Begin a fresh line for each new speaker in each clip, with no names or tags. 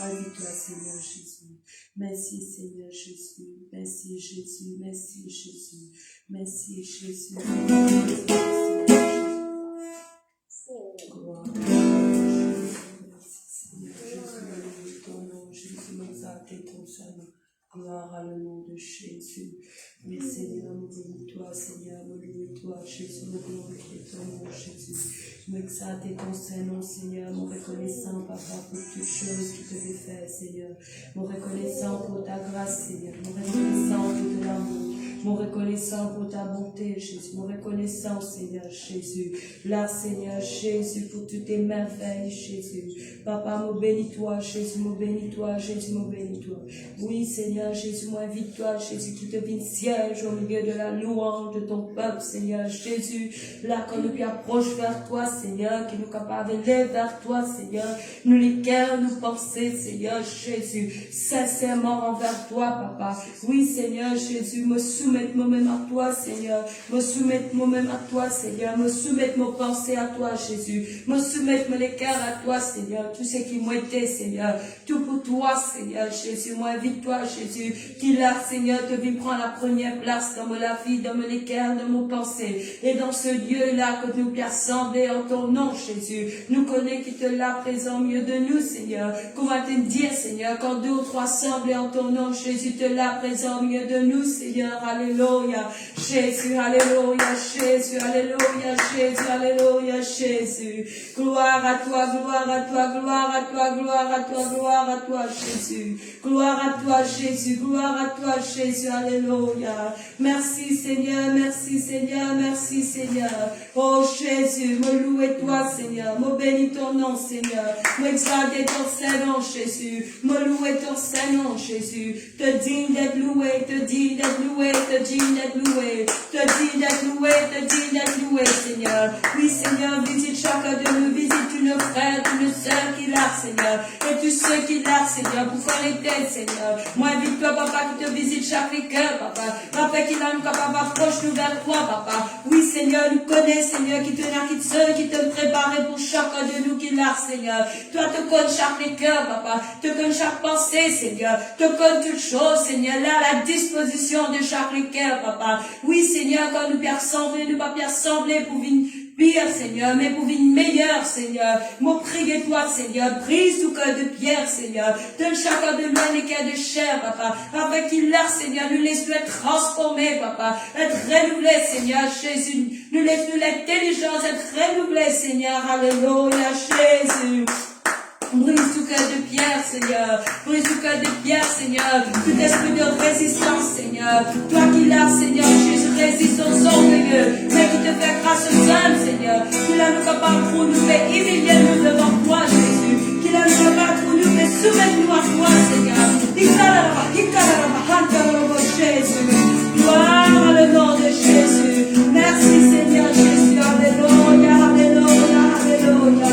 Invite-toi, Seigneur Jésus. Merci, Seigneur Jésus. Merci, Jésus. Merci, Jésus. Merci, Jésus. Gloire. Merci, Seigneur Jésus. Ton nom, Jésus, m'exalter ton Saint-Nom. Gloire à le nom de Jésus. Mais Seigneur, nous bénis-toi, Seigneur, nous louons-toi, Jésus, nous glorifions ton nom, Jésus. Nous exaltons ton Saint-Nom, Seigneur, nous reconnaissons, Papa, pour toutes choses qui te fait, Seigneur. Nous reconnaissons pour ta grâce, Seigneur. Nous reconnaissons pour ton amour. Nous reconnaissons pour ta bonté, Jésus. Nous reconnaissons, Seigneur Jésus. Là, Seigneur Jésus, pour toutes tes merveilles, Jésus. Papa, nous bénis-toi, Jésus, nous bénis-toi, Jésus, nous bénis-toi. Oui, Seigneur Jésus, moi invite-toi, Jésus, qui te vienne siège au milieu de la louange de ton peuple, Seigneur Jésus. Là, quand nous approchons vers toi, Seigneur, qui nous capables d'aller vers toi, Seigneur. Nous les cœurs, nous penser, Seigneur Jésus, sincèrement envers toi, Papa. Oui, Seigneur Jésus, me soumettre moi-même à toi, Seigneur. Me soumettre moi-même à toi, Seigneur. Me soumettre mes pensées à toi, Jésus. Me soumettre mes cœurs à toi, Seigneur. Tout ce qui m'a été, Seigneur. Tout pour toi, Seigneur Jésus. Moi, invite-toi, Jésus. Qui là, Seigneur, te vit prendre la première place dans ma vie, dans mes cœurs, dans mon pensée. Et dans ce Dieu-là que nous assemblés en ton nom, Jésus. Nous connaissons qui te l'a présent au milieu de nous, Seigneur. Comment te dire, Seigneur, quand deux ou trois semblent en ton nom, Jésus te l'a présent au milieu de nous, Seigneur. Alléluia. Jésus, alléluia, Jésus, alléluia, Jésus, alléluia, Jésus. Gloire à toi, gloire à toi, gloire à toi, gloire à toi, gloire à toi, Jésus. Gloire à toi, Jésus, gloire à toi, Jésus, alléluia. Merci, Seigneur, merci, Seigneur, merci, Seigneur. Oh, Jésus, me louer toi, Seigneur, me bénis ton nom, Seigneur, m'exalter ton Saint-Nom, Jésus, me louer ton Saint-Nom, Jésus, te digne d'être loué, te digne d'être loué, te digne d'être loué, te digne d'être loué, te digne d'être loué, Seigneur. Oui, Seigneur, visite chacun de nous, visite tous nos frères, tous nos sœurs qui l'ont, Seigneur, et tous ceux qui l'ont, Seigneur, pour faire les têtes, Seigneur. Moi, invite-toi, Papa, qui te visite chaque cœur, Papa. Papa, qui l'a nous capable d'approcher nous vers toi, Papa. Oui, Seigneur, nous connais, Seigneur, qui te n'a qui te qui te préparait pour chacun de nous qui l'a, Seigneur. Toi, te connais chaque cœur, Papa. Te connais chaque pensée, Seigneur. Te connais toutes choses, Seigneur. Là, à la disposition de chaque cœur, Papa. Oui, Seigneur, quand nous ressembler, nous pas ressembler pour venir pire, Seigneur, mais pour venir meilleur, Seigneur. Moi, prie toi, Seigneur. Brise tout cœur de pierre, Seigneur. Donne chacun de nous les cœurs de chair, Papa. Avec qui l'art, Seigneur, nous laisse-nous être transformés, Papa. Être renouvelés, Seigneur, Jésus. Nous laisse-nous l'intelligence être renouvelés, Seigneur. Alléluia, Jésus. Brise tout cœur de pierre, Seigneur. Brise tout cœur de pierre, Seigneur. Tout esprit de résistance, Seigneur. Toi qui l'as, Seigneur, Jésus, résiste aux orgueilleux. Mais qui te fait grâce seul, Seigneur. Qui l'a nous capable pour nous faire humilier nous devant toi, Jésus. Qui l'a nous capable pour nous faire soumettre-nous à toi, Seigneur. Jésus. Gloire à le nom de Jésus. Merci, Seigneur Jésus. Alléluia, alléluia, alléluia.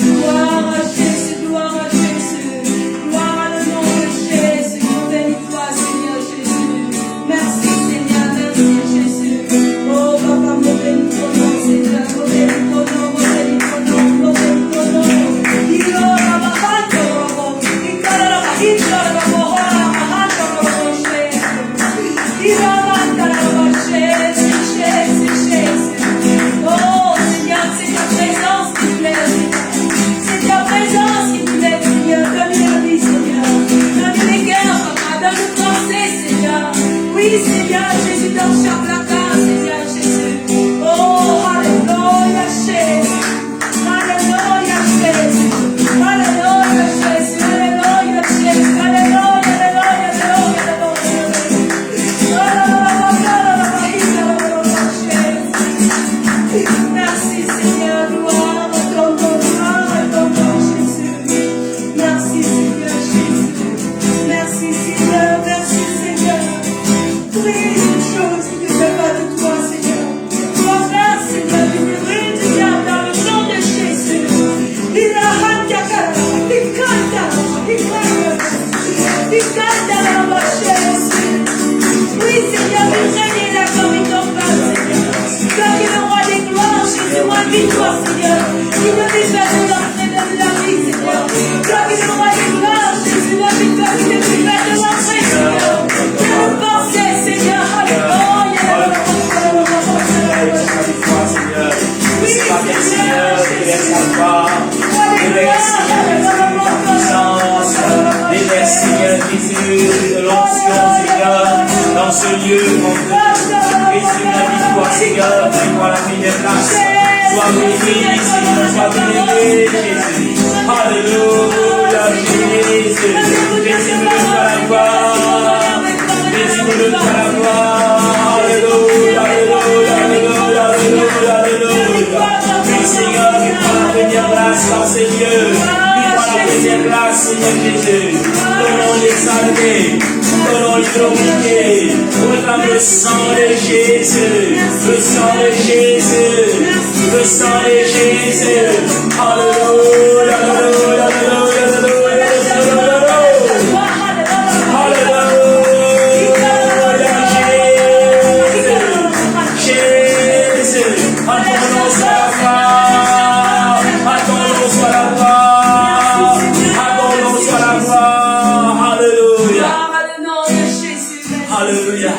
Gloire à Jésus, gloire à Jésus, gloire à le nom de Jésus, bénis-toi Seigneur Jésus, merci Seigneur, merci Jésus, oh Papa, me bénis ton nom Seigneur, me bénis ton nom, me bénis ton nom, me bénis ton nom, il aura ma hâte, il aura ma hâte, il aura ma Jésus, Jésus, Jésus, oh Seigneur, c'est ta présence qui plaît, c'est ta présence qui nous aide, Seigneur. Donne la vie, Seigneur. Donne les cœurs, Papa. Donne nos pensées, Seigneur. Oui, Seigneur, Jésus, dans chaque placard, Seigneur, Jésus. Oh, alléluia, Jésus. Alléluia, Jésus. Alléluia, Jésus. Alléluia, Jésus. Alléluia.
Jésus, de l'onction, Seigneur, dans ce lieu, mon Dieu. Et Seigneur, dis-toi, Seigneur, fais-moi la meilleure place. Sois béni, Seigneur, sois béni, Jésus. Alléluia, Jésus. Jésus me donne la gloire. Jésus me donne la gloire. Alléluia, alléluia, alléluia, alléluia, alléluia. Oui, Seigneur, fais-moi la première place dans ces lieux. Fais-moi la première place, Seigneur Jésus. Donnons l'exalter, donnons l'hydromiquer. Réclame le sang de Jésus, le sang de Jésus, le sang de Jésus. Alléluia, alléluia, alléluia, alléluia, alléluia. Alléluia, Jésus, Jésus. À ton nom soit la gloire, à ton nom soit la gloire, à ton nom soit la gloire. Alléluia. Alléluia.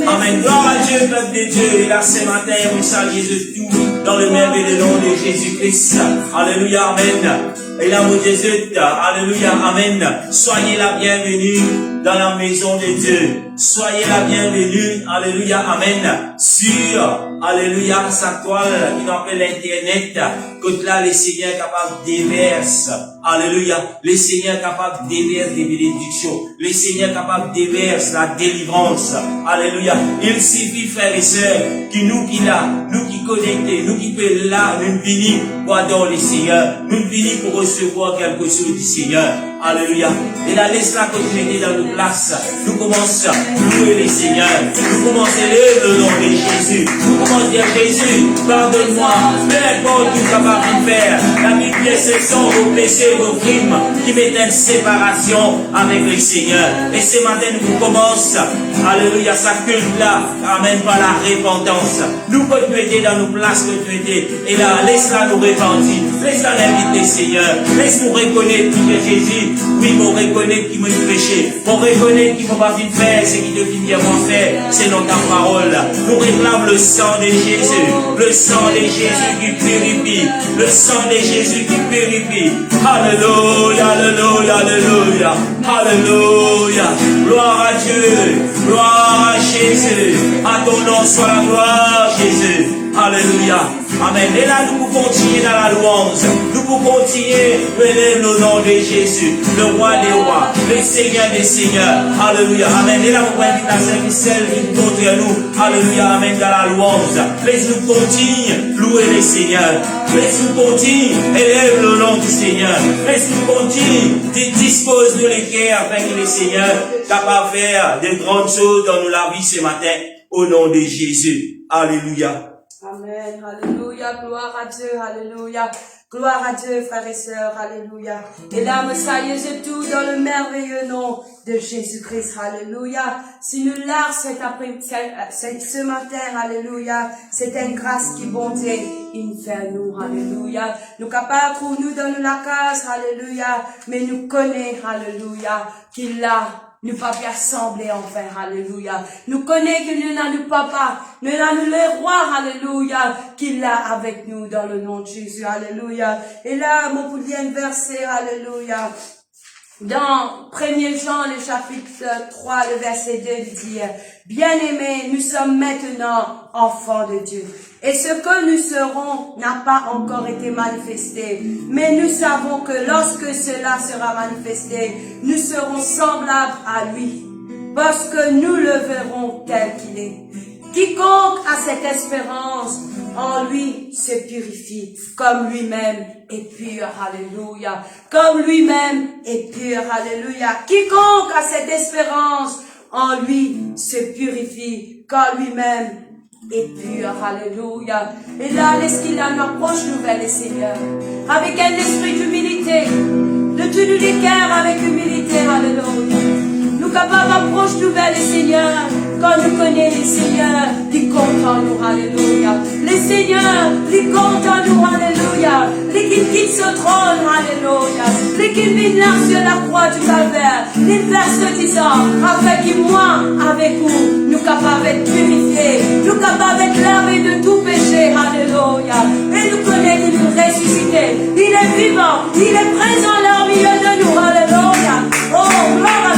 Amen. Gloire à Dieu, peuple de Dieu. Et là, ce matin, on s'agit de tout dans le merveilleux nom de Jésus-Christ. Alléluia. Amen. Et là, mon Jésus, alléluia. Amen. Soyez la bienvenue dans la maison de Dieu. Soyez la bienvenue. Alléluia. Amen. Sur, alléluia, sa toile qui nous appelle l'Internet. Que là, les Seigneurs capables déverse. Alléluia. Les Seigneurs capables déverse des bénédictions. Les Seigneurs capables déverse la délivrance. Alléluia. Il suffit, frères et sœurs, que nous qui là, nous qui connectés, nous qui peut là, nous venons pour adorer les Seigneurs. Nous venons pour recevoir quelque chose du Seigneur. Alléluia. Et là, laisse-la continuer dans nos places. Nous commençons à louer les Seigneurs. Nous commençons à élever le nom de Jésus. Nous commençons à dire, Jésus, pardonne-moi. Peu importe tout capable de faire. La Bible dit, ce sont vos péchés, vos crimes qui mettent une séparation avec le Seigneur. Et ce matin, nous commençons, alléluia, sa culte-là, amène par la repentance. Nous pouvons être dans nos places, et là, laisse-la nous repentir. Laisse-la l'inviter, Seigneur. Laisse-nous reconnaître que Jésus, oui, on reconnaît qu'il m'a péché. On reconnaît qu'il ne faut pas vite faire ce qu'il devait bien faire. C'est dans ta parole. Nous réclamons le sang de Jésus. Le sang de Jésus qui purifie. Le sang de Jésus qui purifie. Alléluia, alléluia, alléluia. Alléluia. Gloire à Dieu. Gloire à Jésus. À ton nom soit la gloire, Jésus. Alléluia. Amen. Et là, nous pouvons continuer dans la louange. Nous pouvons continuer à élever le nom de Jésus, le roi des rois, le Seigneur des seigneurs. Alléluia. Amen. Et là, vous pouvez inviter la service qui contre nous. Alléluia. Amen. Dans la louange. Laisse-nous continuer à louer le Seigneur. Laisse-nous continuer à élever le nom du Seigneur. Laisse-nous continuer à disposer de les cœurs afin que le Seigneur capable de faire de grandes choses dans nos vies ce matin. Au nom de Jésus. Alléluia.
Amen, alléluia, gloire à Dieu, alléluia, gloire à Dieu, frères et sœurs, alléluia. Et là, me saillez tout dans le merveilleux nom de Jésus-Christ, alléluia. Si nous l'art ce matin, alléluia, c'est une grâce qui bonté, il fait nous, alléluia. Nous capables pour nous donner la case, alléluia, mais nous connaît, alléluia, qu'il l'a. Nous pas bien semblé en faire, alléluia. Nous connaissons que nous n'avons pas, nous avons le roi, alléluia, qu'il l'a avec nous dans le nom de Jésus, alléluia. Et là, mon vous dire un verset, alléluia. Dans 1er Jean, le chapitre 3, le verset 2, il dit, bien-aimés, nous sommes maintenant enfants de Dieu. Et ce que nous serons n'a pas encore été manifesté. Mais nous savons que lorsque cela sera manifesté, nous serons semblables à lui. Parce que nous le verrons tel qu'il est. Quiconque a cette espérance en lui se purifie, comme lui-même est pur, alléluia. Comme lui-même est pur, alléluia. Quiconque a cette espérance en lui se purifie, comme lui-même est pur, alléluia. Et là, laisse-qu'il a une approche nouvelle, Seigneur, avec un esprit d'humilité, de tenir les cœurs avec humilité, alléluia. Nous capables d'approche nouvelle, Seigneur, quand nous connaissons les seigneurs, les comptent en nous, alléluia. Les seigneurs, les comptent en nous, alléluia. Les qui quittent ce trône, alléluia. Les qui viennent là sur la croix du calvaire. Les versets disant, afin que moi, avec vous, nous capables d'être purifiés, nous capables d'être lavés de tout péché, alléluia. Et nous connaissons qu'il nous ressuscité. Il est vivant, il est présent là au milieu de nous, alléluia. Oh, gloire à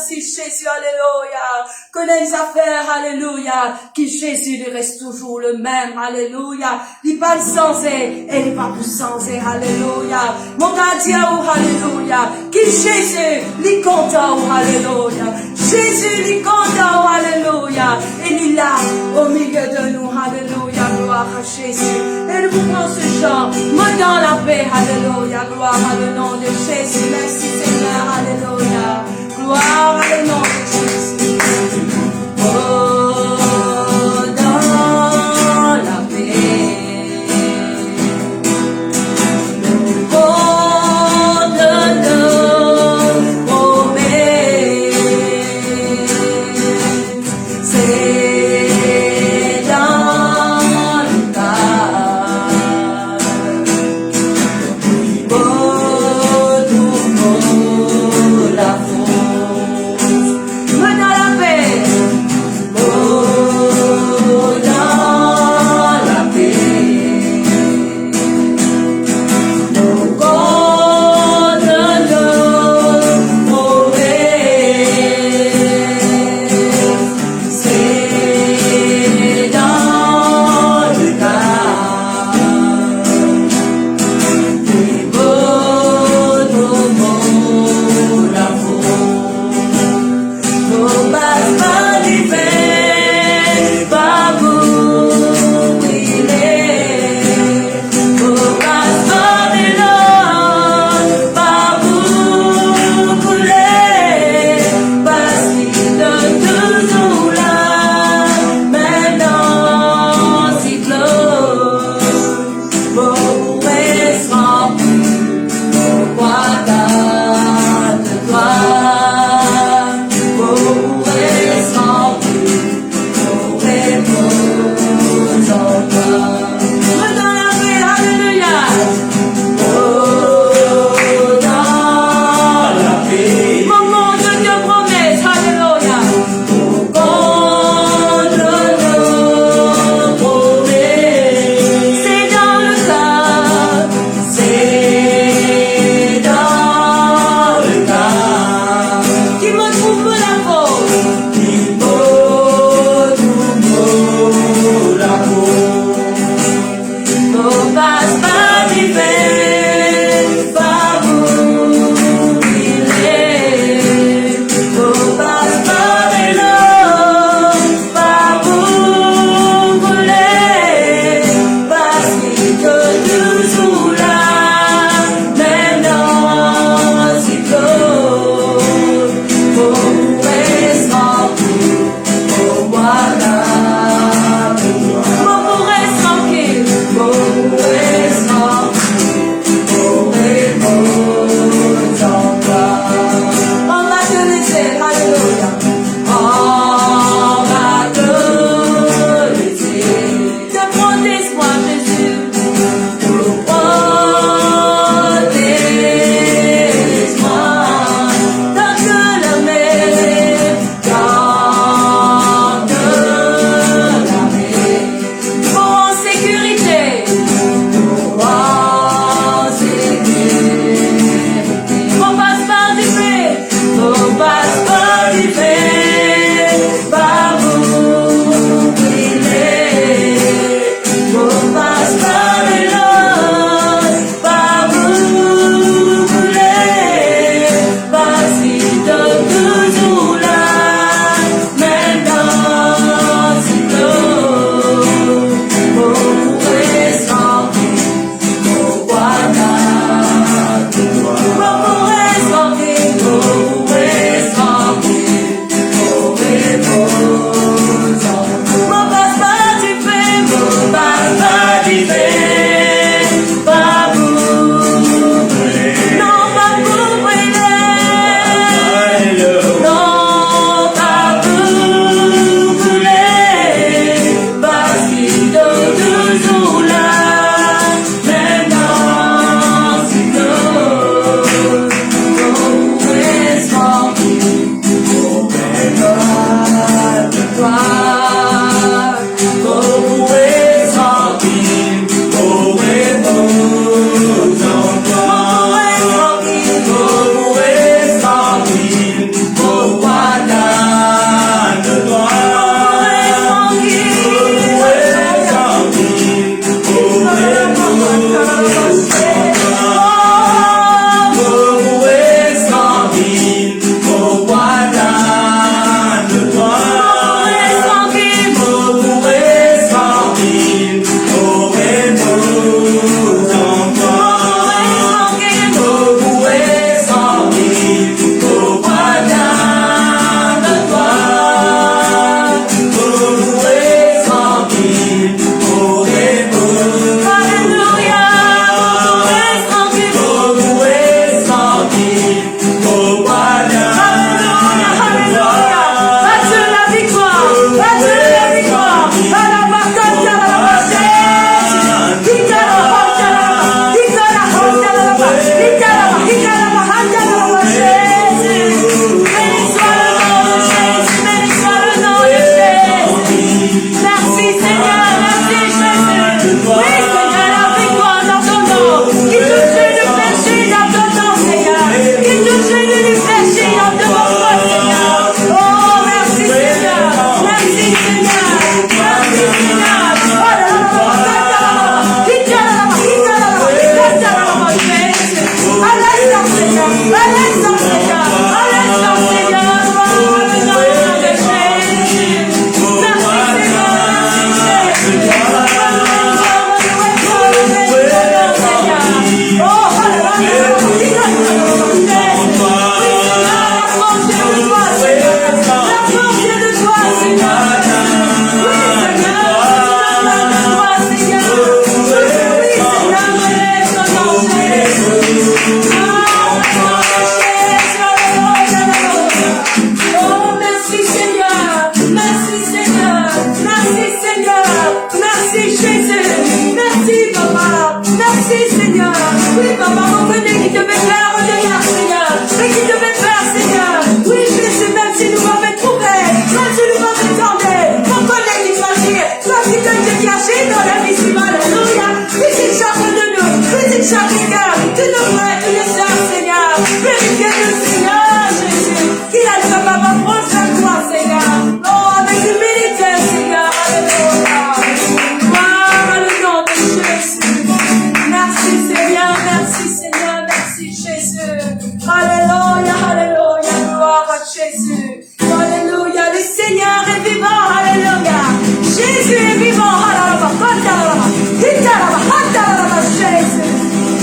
merci Jésus, alléluia. Connais les affaires, alléluia. Qui Jésus, il reste toujours le même, alléluia. Il parle sans et il pas plus sans alléluia. Mon gardien, oh, alléluia. Qui Jésus, il compte, oh, alléluia. Jésus, il compte, oh, alléluia. Et il est là, au milieu de nous, alléluia. Gloire à Jésus. Et nous prenons ce chant, moi dans la paix, alléluia. Gloire à le nom de Jésus. Merci Seigneur, alléluia. Gloire à le nom de Jésus. Oh, dans la paix. Oh, de nos promesses. C'est dans le cœur. Oh, nous la force.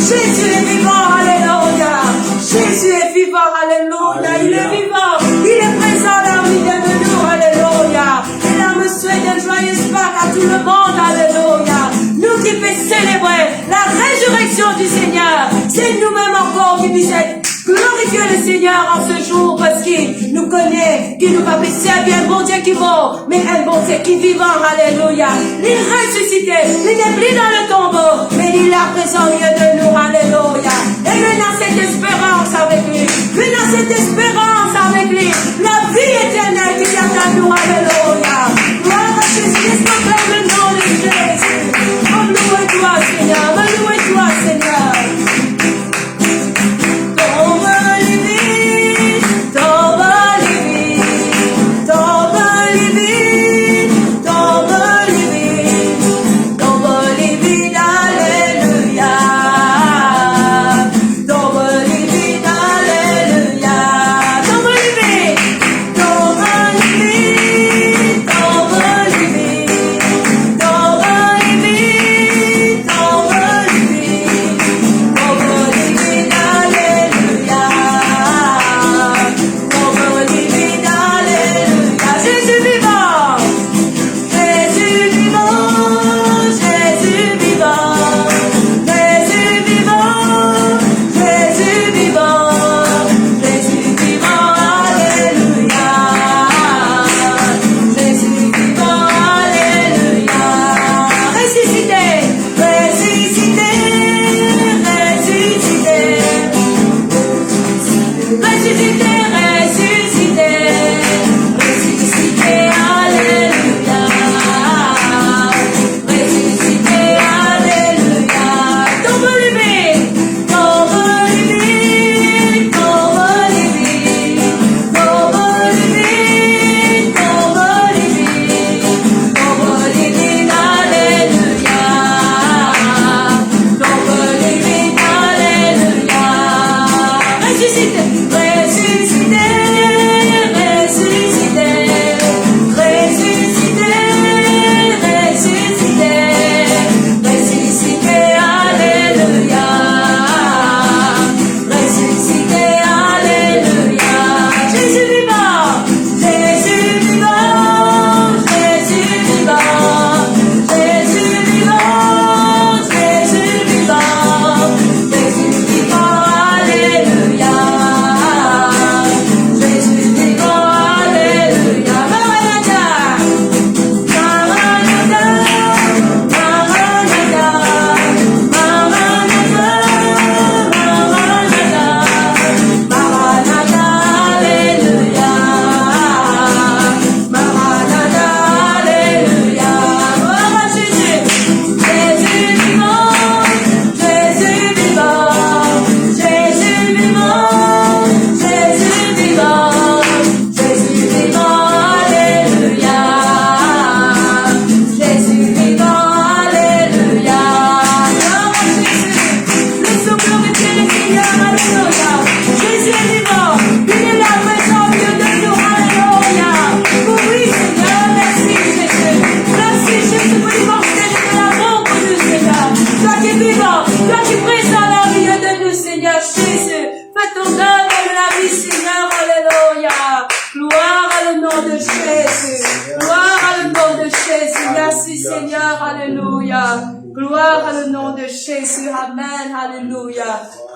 Jésus est vivant, alléluia. Jésus est vivant, alléluia. Il est vivant, il est présent dans le milieu de nous, alléluia. Et là, me souhaite un joyeux Pâques à tout le monde, alléluia. Nous qui pouvons célébrer la résurrection du Seigneur. C'est nous-mêmes encore qui puissions glorifier le Seigneur en ce jour parce qu'il nous connaît, qu'il nous va servir un bon Dieu qui mort, mais un bon Dieu qui vivant, alléluia. Il est ressuscité, il n'est plus dans le tombeau, mais il est là présent au milieu de nous, alléluia. Et maintenant cette espérance avec lui, maintenant cette espérance avec lui, la vie éternelle qui attend nous, alléluia. Gloire à Jésus, laisse-moi faire le nom de Jésus. Oh, louez-toi, Seigneur, louez-toi, Seigneur.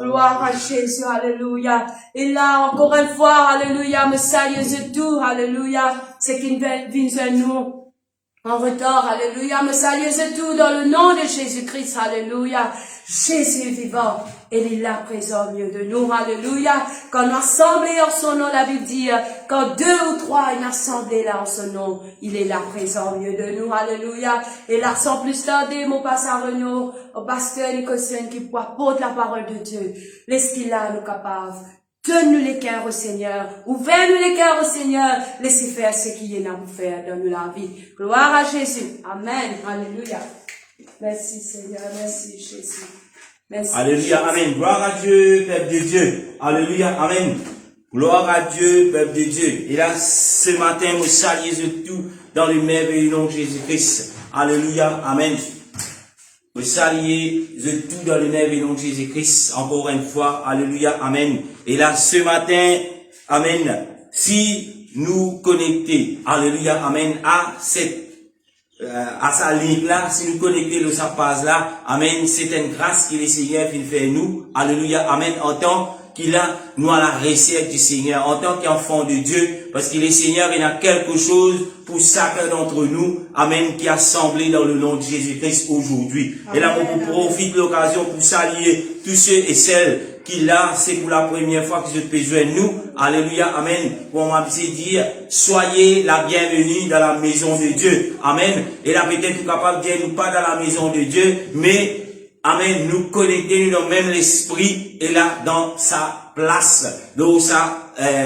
Gloire à Jésus, alléluia. Et là, encore une fois, alléluia, me salue de tout, alléluia. C'est qui vient à nous en retard, alléluia. Me salue de tout dans le nom de Jésus-Christ, alléluia. Jésus est vivant, et il est là présent au milieu de nous, alléluia. Quand on assemble en son nom, la Bible dit, quand 2 ou 3 une assemblée là en son nom, il est là présent au milieu de nous, alléluia. Et là, sans plus tarder, mon pasteur Renaud, au pasteur Nicholson qui porte la parole de Dieu, laisse qu'il a nous capables. Donne-nous les cœurs au Seigneur. Ouvre-nous les cœurs au Seigneur. Laissez faire ce qu'il y a à vous faire. Donne-nous la vie. Gloire à Jésus. Amen. Alléluia. Merci Seigneur. Merci Jésus. Merci.
Alléluia. Amen. Gloire à Dieu, peuple de Dieu. Alléluia. Amen. Gloire à Dieu, peuple de Dieu. Et là, ce matin, nous saluons tout dans le merveilleux nom de Jésus-Christ. Alléluia. Amen. me saluer de tout dans le nom de Jésus-Christ, encore une fois, alléluia, amen. Et là, ce matin, amen, si nous connecter, alléluia, amen, à sa ligne là, si nous connecter à sa base là, amen, c'est une grâce qu'il est Seigneur qui fait nous, alléluia, amen, en tant qu'il a, nous, à la recette du Seigneur, en tant qu'enfant de Dieu, parce qu'il est Seigneur, il a quelque chose pour chacun d'entre nous, amen, qui a semblé dans le nom de Jésus-Christ aujourd'hui. Et là, on profite de l'occasion pour saluer tous ceux et celles qui là, c'est pour la première fois que je peux joindre nous, alléluia, amen, pour on m'a dit, soyez la bienvenue dans la maison de Dieu, amen, et là, peut-être nous capable de dire, nous pas dans la maison de Dieu, mais amen, nous connecter dans même l'esprit et là dans sa place, dans sa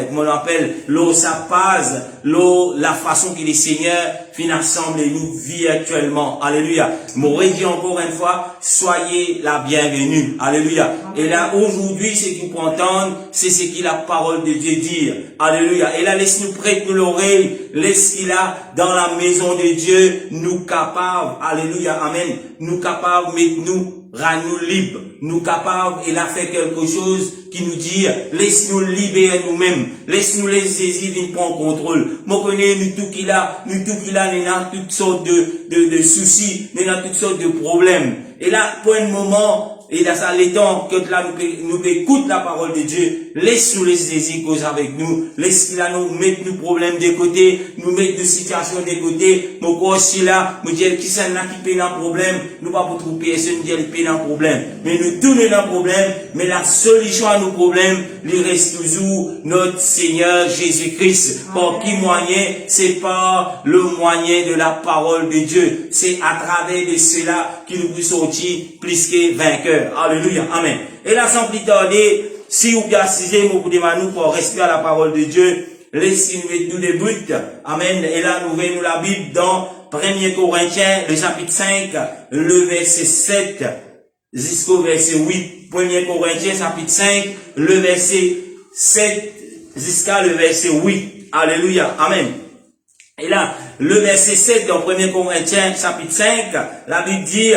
comment on appelle, dans sa base, dans la façon qu'il est Seigneur fin assemble nous virtuellement. Alléluia. M'aurait dit encore une fois, soyez la bienvenue. Alléluia. Et là aujourd'hui, ce qu'il faut entendre, c'est ce qu'il la parole de Dieu dit. Alléluia. Et là laisse-nous prêter l'oreille, laisse qu'il a dans la maison de Dieu, nous capables. Alléluia. Amen. Nous capables, mais nous rends-nous libres, nous capables, il a fait quelque chose qui nous dit, laisse-nous libérer nous-mêmes, laisse-nous les saisir, il prend contrôle. Moi, connais, nous tout qu'il a, nous avons toutes sortes de soucis, nous avons toutes sortes de problèmes. Et là, pour un moment, et dans ça, les temps que là, nous écoute la parole de Dieu, laisse-nous les saisir cause avec nous, laisse qu'il a nous mettre nos problèmes de côté, nous mettre nos situations de côté, mon corps aussi là, nous dire qui s'en a qui paye un problème, nous pas pour trouver personne qui paye un problème, mais nous tournons dans le problème, mais la solution à nos problèmes, il reste toujours notre Seigneur Jésus-Christ. Par qui moyen? C'est par le moyen de la parole de Dieu. C'est à travers de cela qu'il nous peut sortir plus que vainqueur. Alléluia. Amen. Et là, sans plus tarder, si vous bien assisez, vous pouvez nous pour respirer à la parole de Dieu, laissez-nous mettre nous des buts. Amen. Et là, nous voyons la Bible dans 1 Corinthiens, le chapitre 5, le verset 7, jusqu'au verset 8. 1 Corinthiens, chapitre 5, le verset 7, jusqu'à le verset 8. Alléluia. Amen. Et là, le verset 7 dans 1 Corinthiens, chapitre 5, la Bible dit,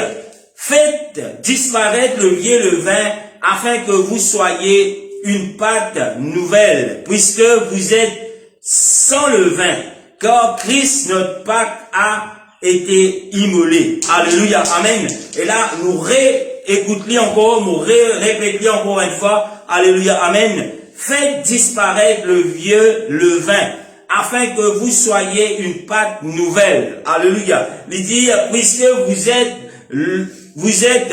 faites disparaître le vieux levain afin que vous soyez une pâte nouvelle, puisque vous êtes sans levain, car Christ, notre Pâque, a été immolé. Alléluia. Amen. Et là, nous réécoutons encore, nous répétons encore une fois. Alléluia. Amen. Faites disparaître le vieux levain, afin que vous soyez une pâte nouvelle. Alléluia. Il dit, puisque vous êtes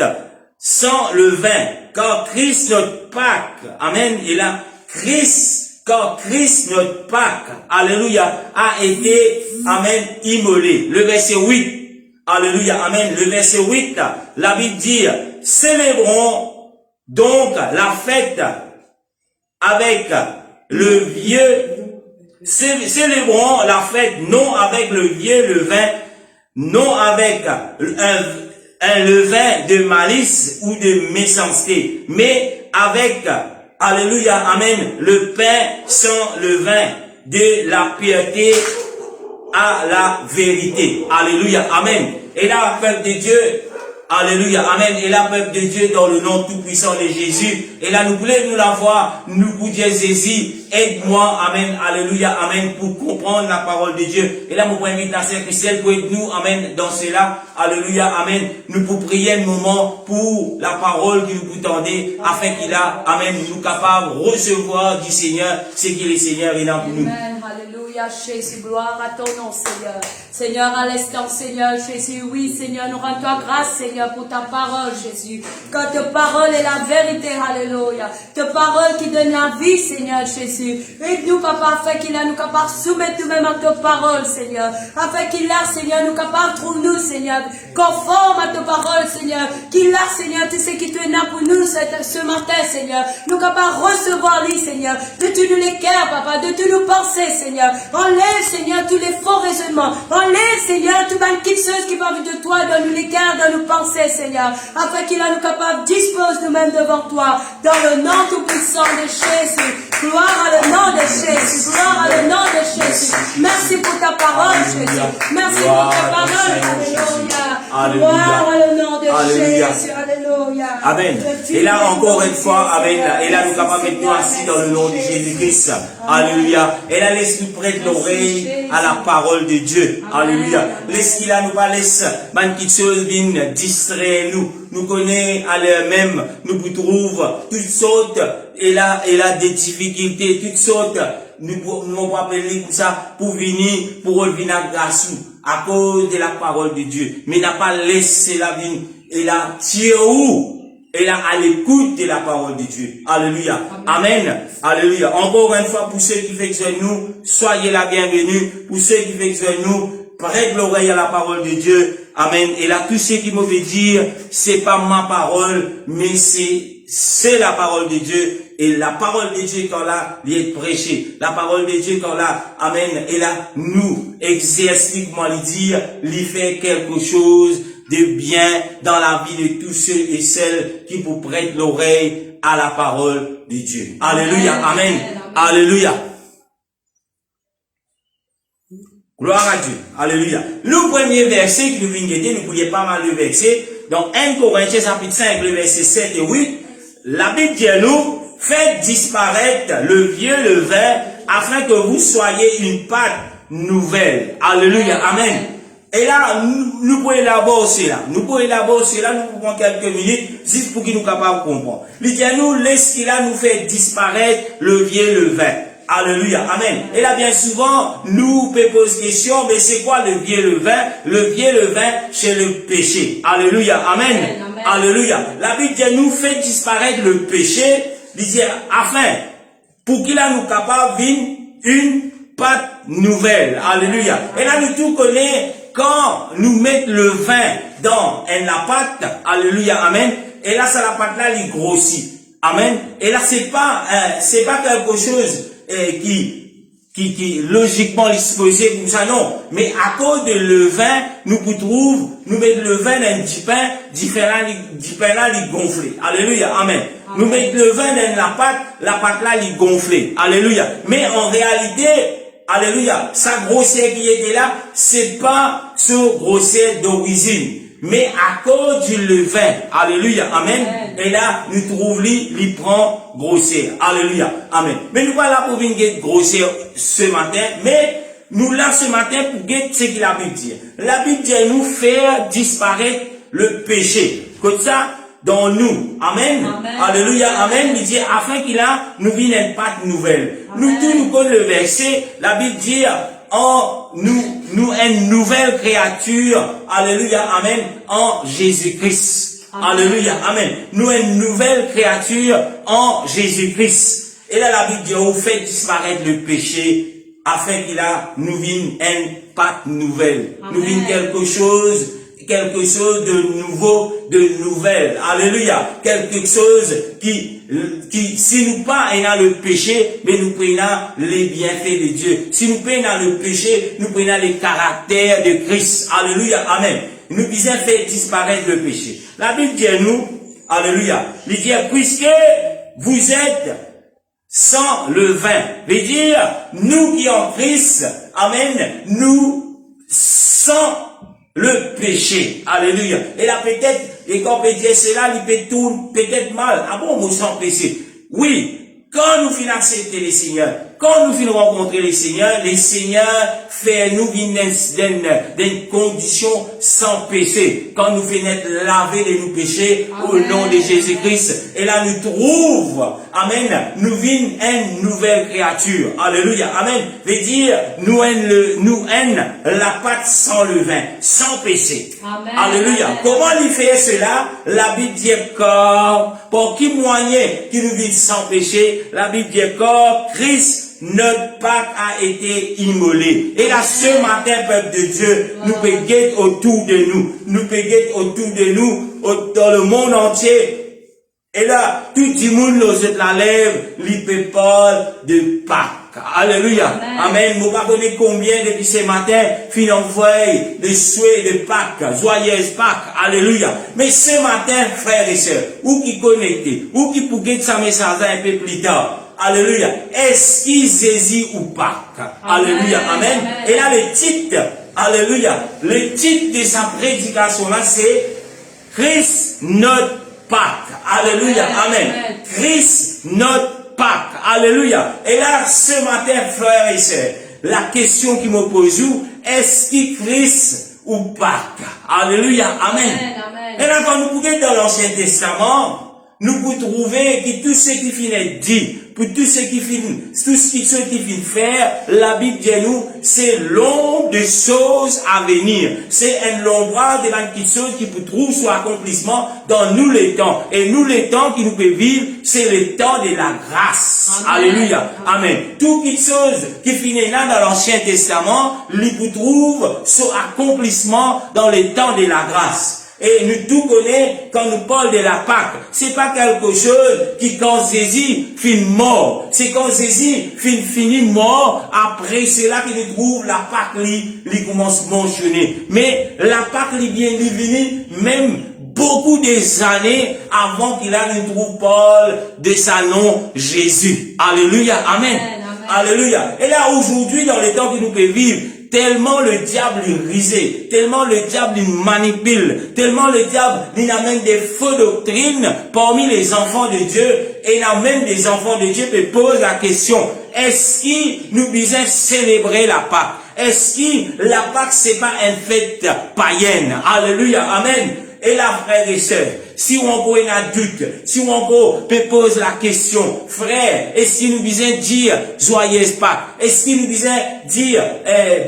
sans levain, car Christ notre Pâque, amen, et là, car Christ notre Pâque, alléluia, a été, amen, immolé. Le verset 8, alléluia, amen, le verset 8, la Bible dit, célébrons donc la fête avec le vieux, célébrons la fête non avec le vieux levain, non avec un levain de malice ou de méchanceté, mais avec, alléluia, amen, le pain sans levain, de la piété à la vérité. Alléluia, amen. Et là, peuple de Dieu, alléluia, amen. Et là, peuple de Dieu, dans le nom tout puissant de Jésus. Et là, nous voulons nous la voir, nous pour dire Jésus, aide-moi, amen, alléluia, amen, pour comprendre la parole de Dieu. Et là, nous invite la Sœur Christelle pour aider nous, amen, dans cela, alléluia, amen. Nous pour prier un moment pour la parole que nous tendez, afin qu'il a, amen, nous capables de recevoir du Seigneur, ce qu'il est Seigneur et là pour nous.
Amen, alléluia, Jésus, gloire à ton nom, Seigneur. Seigneur, à l'instant, Seigneur, Jésus, oui, Seigneur, nous rendons grâce, Seigneur, pour ta parole, Jésus. Car ta parole est la vérité, alléluia. Ta parole qui donne la vie, Seigneur, Jésus. Aide-nous, Papa, afin qu'il a nous capables de soumettre nous-mêmes à ta parole, Seigneur. Afin qu'il a, Seigneur, nous capables de trouver nous, Seigneur, conforme à ta parole, Seigneur. Qu'il a, Seigneur, tout ce qui te donne pour nous ce matin, Seigneur. Nous capables de recevoir lui, Seigneur. De tous nous les cœurs, Papa, de tous nos pensées, Seigneur. Enlève, Seigneur, tous les faux raisonnements. Enlève, Seigneur, toute banquisseuse qui va de toi dans nos l'écart, dans nos pensées, Seigneur. Afin qu'il a nous capables, dispose nous-mêmes devant toi. Dans le nom tout-puissant de Jésus. Gloire à le nom de Jésus. Gloire à le nom de Jésus. Merci pour ta parole, Jésus. Merci pour ta parole. Alléluia. Gloire à le nom de Jésus. Alléluia.
Amen. Et là, encore une fois, Amen. Et là, nous sommes capables de mettre nous assis dans le nom de Jésus-Christ. Alléluia. Et là, laisse-nous prêter l'oreille à la parole de Dieu. Alléluia. Laisse qu'il a nous pas laisse, man qui chose vienne distraire nous. Nous connaît à l'heure-même, nous trouvons toutes sortes, et là, des difficultés, toutes sortes, nous pouvons appeler comme ça, pour venir, pour revenir à grâce, à cause de la parole de Dieu. Mais n'a pas laissé la vie, et là, tiens où? Et là, à l'écoute de la parole de Dieu. Alléluia. Amen. Alléluia. Encore une fois, pour ceux qui font nous, soyez la bienvenue. Pour ceux qui font nous, prête l'oreille à la parole de Dieu. Amen. Et là, tout ce qui me veut dire, c'est pas ma parole, mais c'est la parole de Dieu. Et la parole de Dieu, quand là, il est prêché. La parole de Dieu, quand là, amen. Et là, nous, exercitement, lui dire, lui fait quelque chose de bien dans la vie de tous ceux et celles qui vous prêtent l'oreille à la parole de Dieu. Alléluia. Amen. Alléluia. Gloire à Dieu. Alléluia. Le premier verset que nous venons de dire, nous pouvions pas mal le verset. Dans 1 Corinthiens chapitre 5, le verset 7 et 8, la Bible dit à nous, faites disparaître le vieux levain afin que vous soyez une pâte nouvelle. Alléluia. Amen. Et là, nous pouvons élaborer cela. Nous pouvons prendre quelques minutes, juste pour qu'il nous capables de comprendre. Il dit à nous, laisse qu'il a nous fait disparaître le vieux levain. Alléluia. Amen. Et là, bien souvent, nous posons question, mais c'est quoi le vieux levain? Le vieux levain, c'est le péché. Alléluia. Amen. Amen. Alléluia. La Bible dit, nous fait disparaître le péché, il dit, afin, pour qu'il a nous capable une pâte nouvelle. Alléluia. Et là, nous tout connaissons, quand nous mettons le vin dans la pâte, alléluia, amen, et là, ça la pâte là, il grossit. Amen. Et là, c'est pas quelque chose qui logiquement disposé comme ça, non. Mais à cause de le vin, nous mettons le vin dans un petit pain, différent là, il gonflé. Alléluia, amen. Nous mettons le vin dans la pâte là, il gonflé. Alléluia. Mais en réalité, alléluia, sa grosseur qui était là, c'est pas ce grosseur d'origine. Mais à cause du levain, alléluia, amen, et là, nous trouvons il prend grosseur, alléluia, amen. Mais nous voilà pour venir grosseur ce matin, mais nous là ce matin pour guetter ce qu'il a Bible dit. La Bible dit nous faire disparaître le péché. Comme ça, dans nous, amen, alléluia, amen, il dit afin qu'il a, nous vienne une pâte nouvelle. Amen. Nous tous nous connaissons le verset, la Bible dit, nous une nouvelle créature, alléluia, amen, en Jésus-Christ. Alléluia, amen. Nous une nouvelle créature en Jésus-Christ. Et là, la Bible dit, on fait disparaître le péché, afin qu'il a, nous vienne une pâte nouvelle. Amen. Nous vienne quelque chose de nouveau, de nouvelle. Alléluia. Quelque chose qui, si nous pas ayant le péché, mais nous prenons les bienfaits de Dieu. Si nous prenons le péché, nous prenons les caractères de Christ. Alléluia. Amen. Nous disons faire disparaître le péché. La Bible dit à nous, alléluia, il dit, puisque vous êtes sans le vin, veut dire, nous qui en Christ, amen, nous sans le péché. Alléluia. Et là, peut-être, et quand on peut dire cela, il peut tout, peut-être mal. Ah bon, nous sans péché. Oui. Quand nous finissons accepter les seigneurs, quand nous finissons rencontrer les seigneurs fait nous d'une condition sans péché. Quand nous finissons laver de nos péchés au nom de Jésus-Christ. Et là, nous trouvons, amen, nous vîmes une nouvelle créature. Alléluia. Amen. Veut dire, nous la pâte sans levain, sans péché. Amen. Alléluia. Amen. Comment il fait cela? La Bible dit pour qui moyen qui nous vit sans péché, la Bible dit Christ, notre Pâque a été immolé. Et là, ce matin, peuple de Dieu, nous pouvons guetter autour de nous, dans le monde entier. Et là, tout le monde nous la lèvre, il peut parler de Pâques. Alléluia. Amen. Vous ne connaissez combien depuis ce matin, fin envoyé de souhaits de Pâques, joyeuse Pâques. Alléluia. Mais ce matin, frères et sœurs, ou qui connectent, ou qui pour guetter sa message un peu plus tard. Alléluia. Est-ce qu'il Jésus ou Pâques? Alléluia. Amen. Et là, le titre, alléluia, le titre de sa prédication là, c'est Christ notre Pâques. Alléluia. Amen. Christ notre Pâques. Alléluia. Et là, ce matin, frères et sœurs, la question qui me pose, est-ce que Christ ou Pâques? Alléluia. Amen. Et là, quand nous pouvons dans l'Ancien Testament, nous pouvons trouver que tout ce qui finit dit, pour tout ce qui finit faire, la Bible dit nous, c'est long de choses à venir. C'est un long bras de quelque chose qui peut trouver son accomplissement dans nous les temps. Et nous les temps qui nous peut vivre, c'est le temps de la grâce. Amen. Alléluia. Amen. Tout quelque chose qui finit là dans l'Ancien Testament, lui peut trouver son accomplissement dans le temps de la grâce. Et nous tout connaissons quand nous parlons de la Pâque. C'est pas quelque chose qui quand Jésus finit mort. C'est quand Jésus finit mort. Après c'est là qu'il trouve la Pâque lui commence à mentionner. Mais la Pâque lui vient venir même beaucoup des années avant qu'il a ne trouve Paul de sa nom Jésus. Alléluia. Amen. Alléluia. Et là aujourd'hui dans les temps que nous pouvons vivre, tellement le diable est risé, tellement le diable il manipule, tellement le diable il amène des fausses doctrines parmi les enfants de Dieu, et il amène des enfants de Dieu qui posent la question, est-ce que nous devons célébrer la Pâque? Est-ce que la Pâque c'est pas une fête païenne? Alléluia, amen. Et là, frères et sœurs, si on encore un adulte, si on encore peut poser la question, frère, est-ce qu'il nous besoin dire joyeuse Pâques? Est-ce qu'il nous besoin dire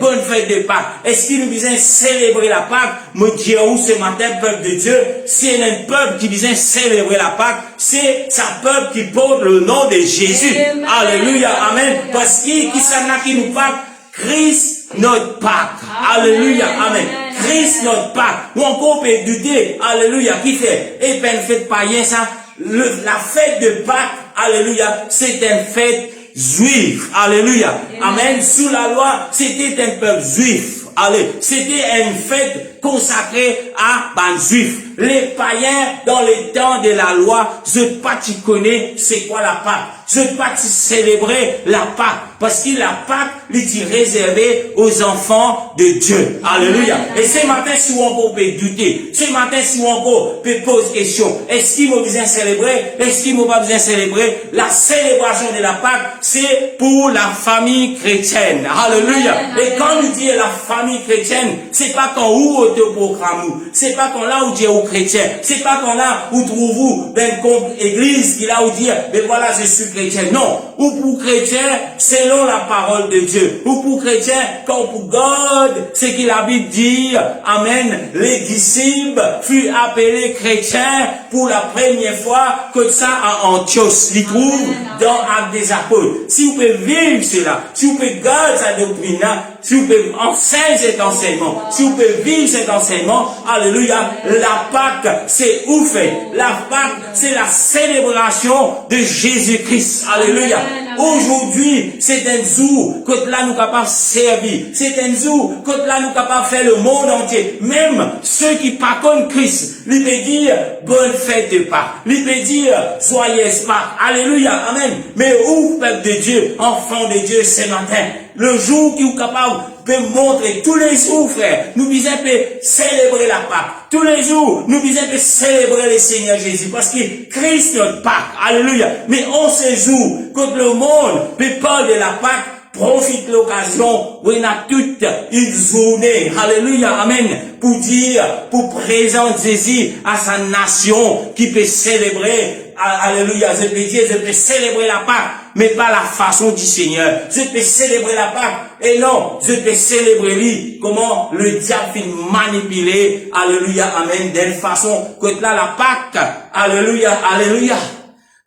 bonne fête de Pâques? Est-ce qu'il nous besoin célébrer la Pâques? Me dire où ce matin, peuple de Dieu, si il y a un peuple qui besoin célébrer la Pâques, c'est un peuple qui porte le nom de Jésus. Amen. Alléluia, amen. Parce qu'il qui s'en a qui nous parle, Christ notre Pâques. Alléluia, amen. Christ notre Pâques. Ou encore peut douter, alléluia, qui fait, et pas une fête païenne, ça, la fête de Pâques, alléluia, c'est une fête juive, alléluia, amen. Sous la loi, c'était un peuple juif, allez, c'était une fête consacrée à les juifs. Les païens, dans les temps de la loi, je pas tu connais c'est quoi la Pâque. Je pas tu célébrer la Pâque. Parce que la Pâque, il est réservée aux enfants de Dieu. Alléluia. Et ce matin, si on encore peut douter, ce matin, si on encore peut poser question, est-ce qu'il m'a besoin de célébrer? Est-ce qu'il m'a pas besoin de célébrer? La célébration de la Pâque, c'est pour la famille chrétienne. Alléluia. Et quand nous disons la famille chrétienne, c'est pas quand où on te proclame, c'est pas quand là où Dieu est chrétien, c'est pas quand là où trouvez-vous d'un compte église qui là où dire, mais voilà, je suis chrétien. Non. Ou pour chrétien, selon la parole de Dieu. Ou pour chrétien, quand pour God, c'est qu'il a Bible dit, amen, les disciples furent appelés chrétiens pour la première fois que ça à Antioche. Ils trouvent dans Actes des Apôtres. Si vous pouvez vivre cela, si vous pouvez garder sa doctrine là, si vous pouvez enseigner cet enseignement, si vous pouvez vivre cet enseignement, alléluia, la Pâque, c'est où fait? La Pâque, c'est la célébration de Jésus-Christ. Alléluia. Aujourd'hui, c'est un jour que là nous capables de servir. C'est un jour que là nous capables de faire le monde entier. Même ceux qui pas connaissent Christ, lui peut dire bonne fête de Pâques. Lui peut dire joyeuse Pâques. Alléluia. Amen. Mais où, peuple de Dieu, enfant de Dieu, ce matin, le jour qui est capable de montrer tous les jours, frère, nous disons de célébrer la Pâque. Tous les jours, nous disons de célébrer le Seigneur Jésus. Parce que Christ notre Pâque. Alléluia. Mais en ces jours, quand le monde peut parler de la Pâque, profite l'occasion où il a toute une journée, alléluia, amen, pour dire, pour présenter Jésus à sa nation qui peut célébrer, alléluia, je peux dire, je peux célébrer la Pâque, mais pas la façon du Seigneur. Je peux célébrer la Pâque, et non, je peux célébrer lui, comment le diable fait manipuler, alléluia, amen, d'une façon que là, la Pâque, alléluia, alléluia.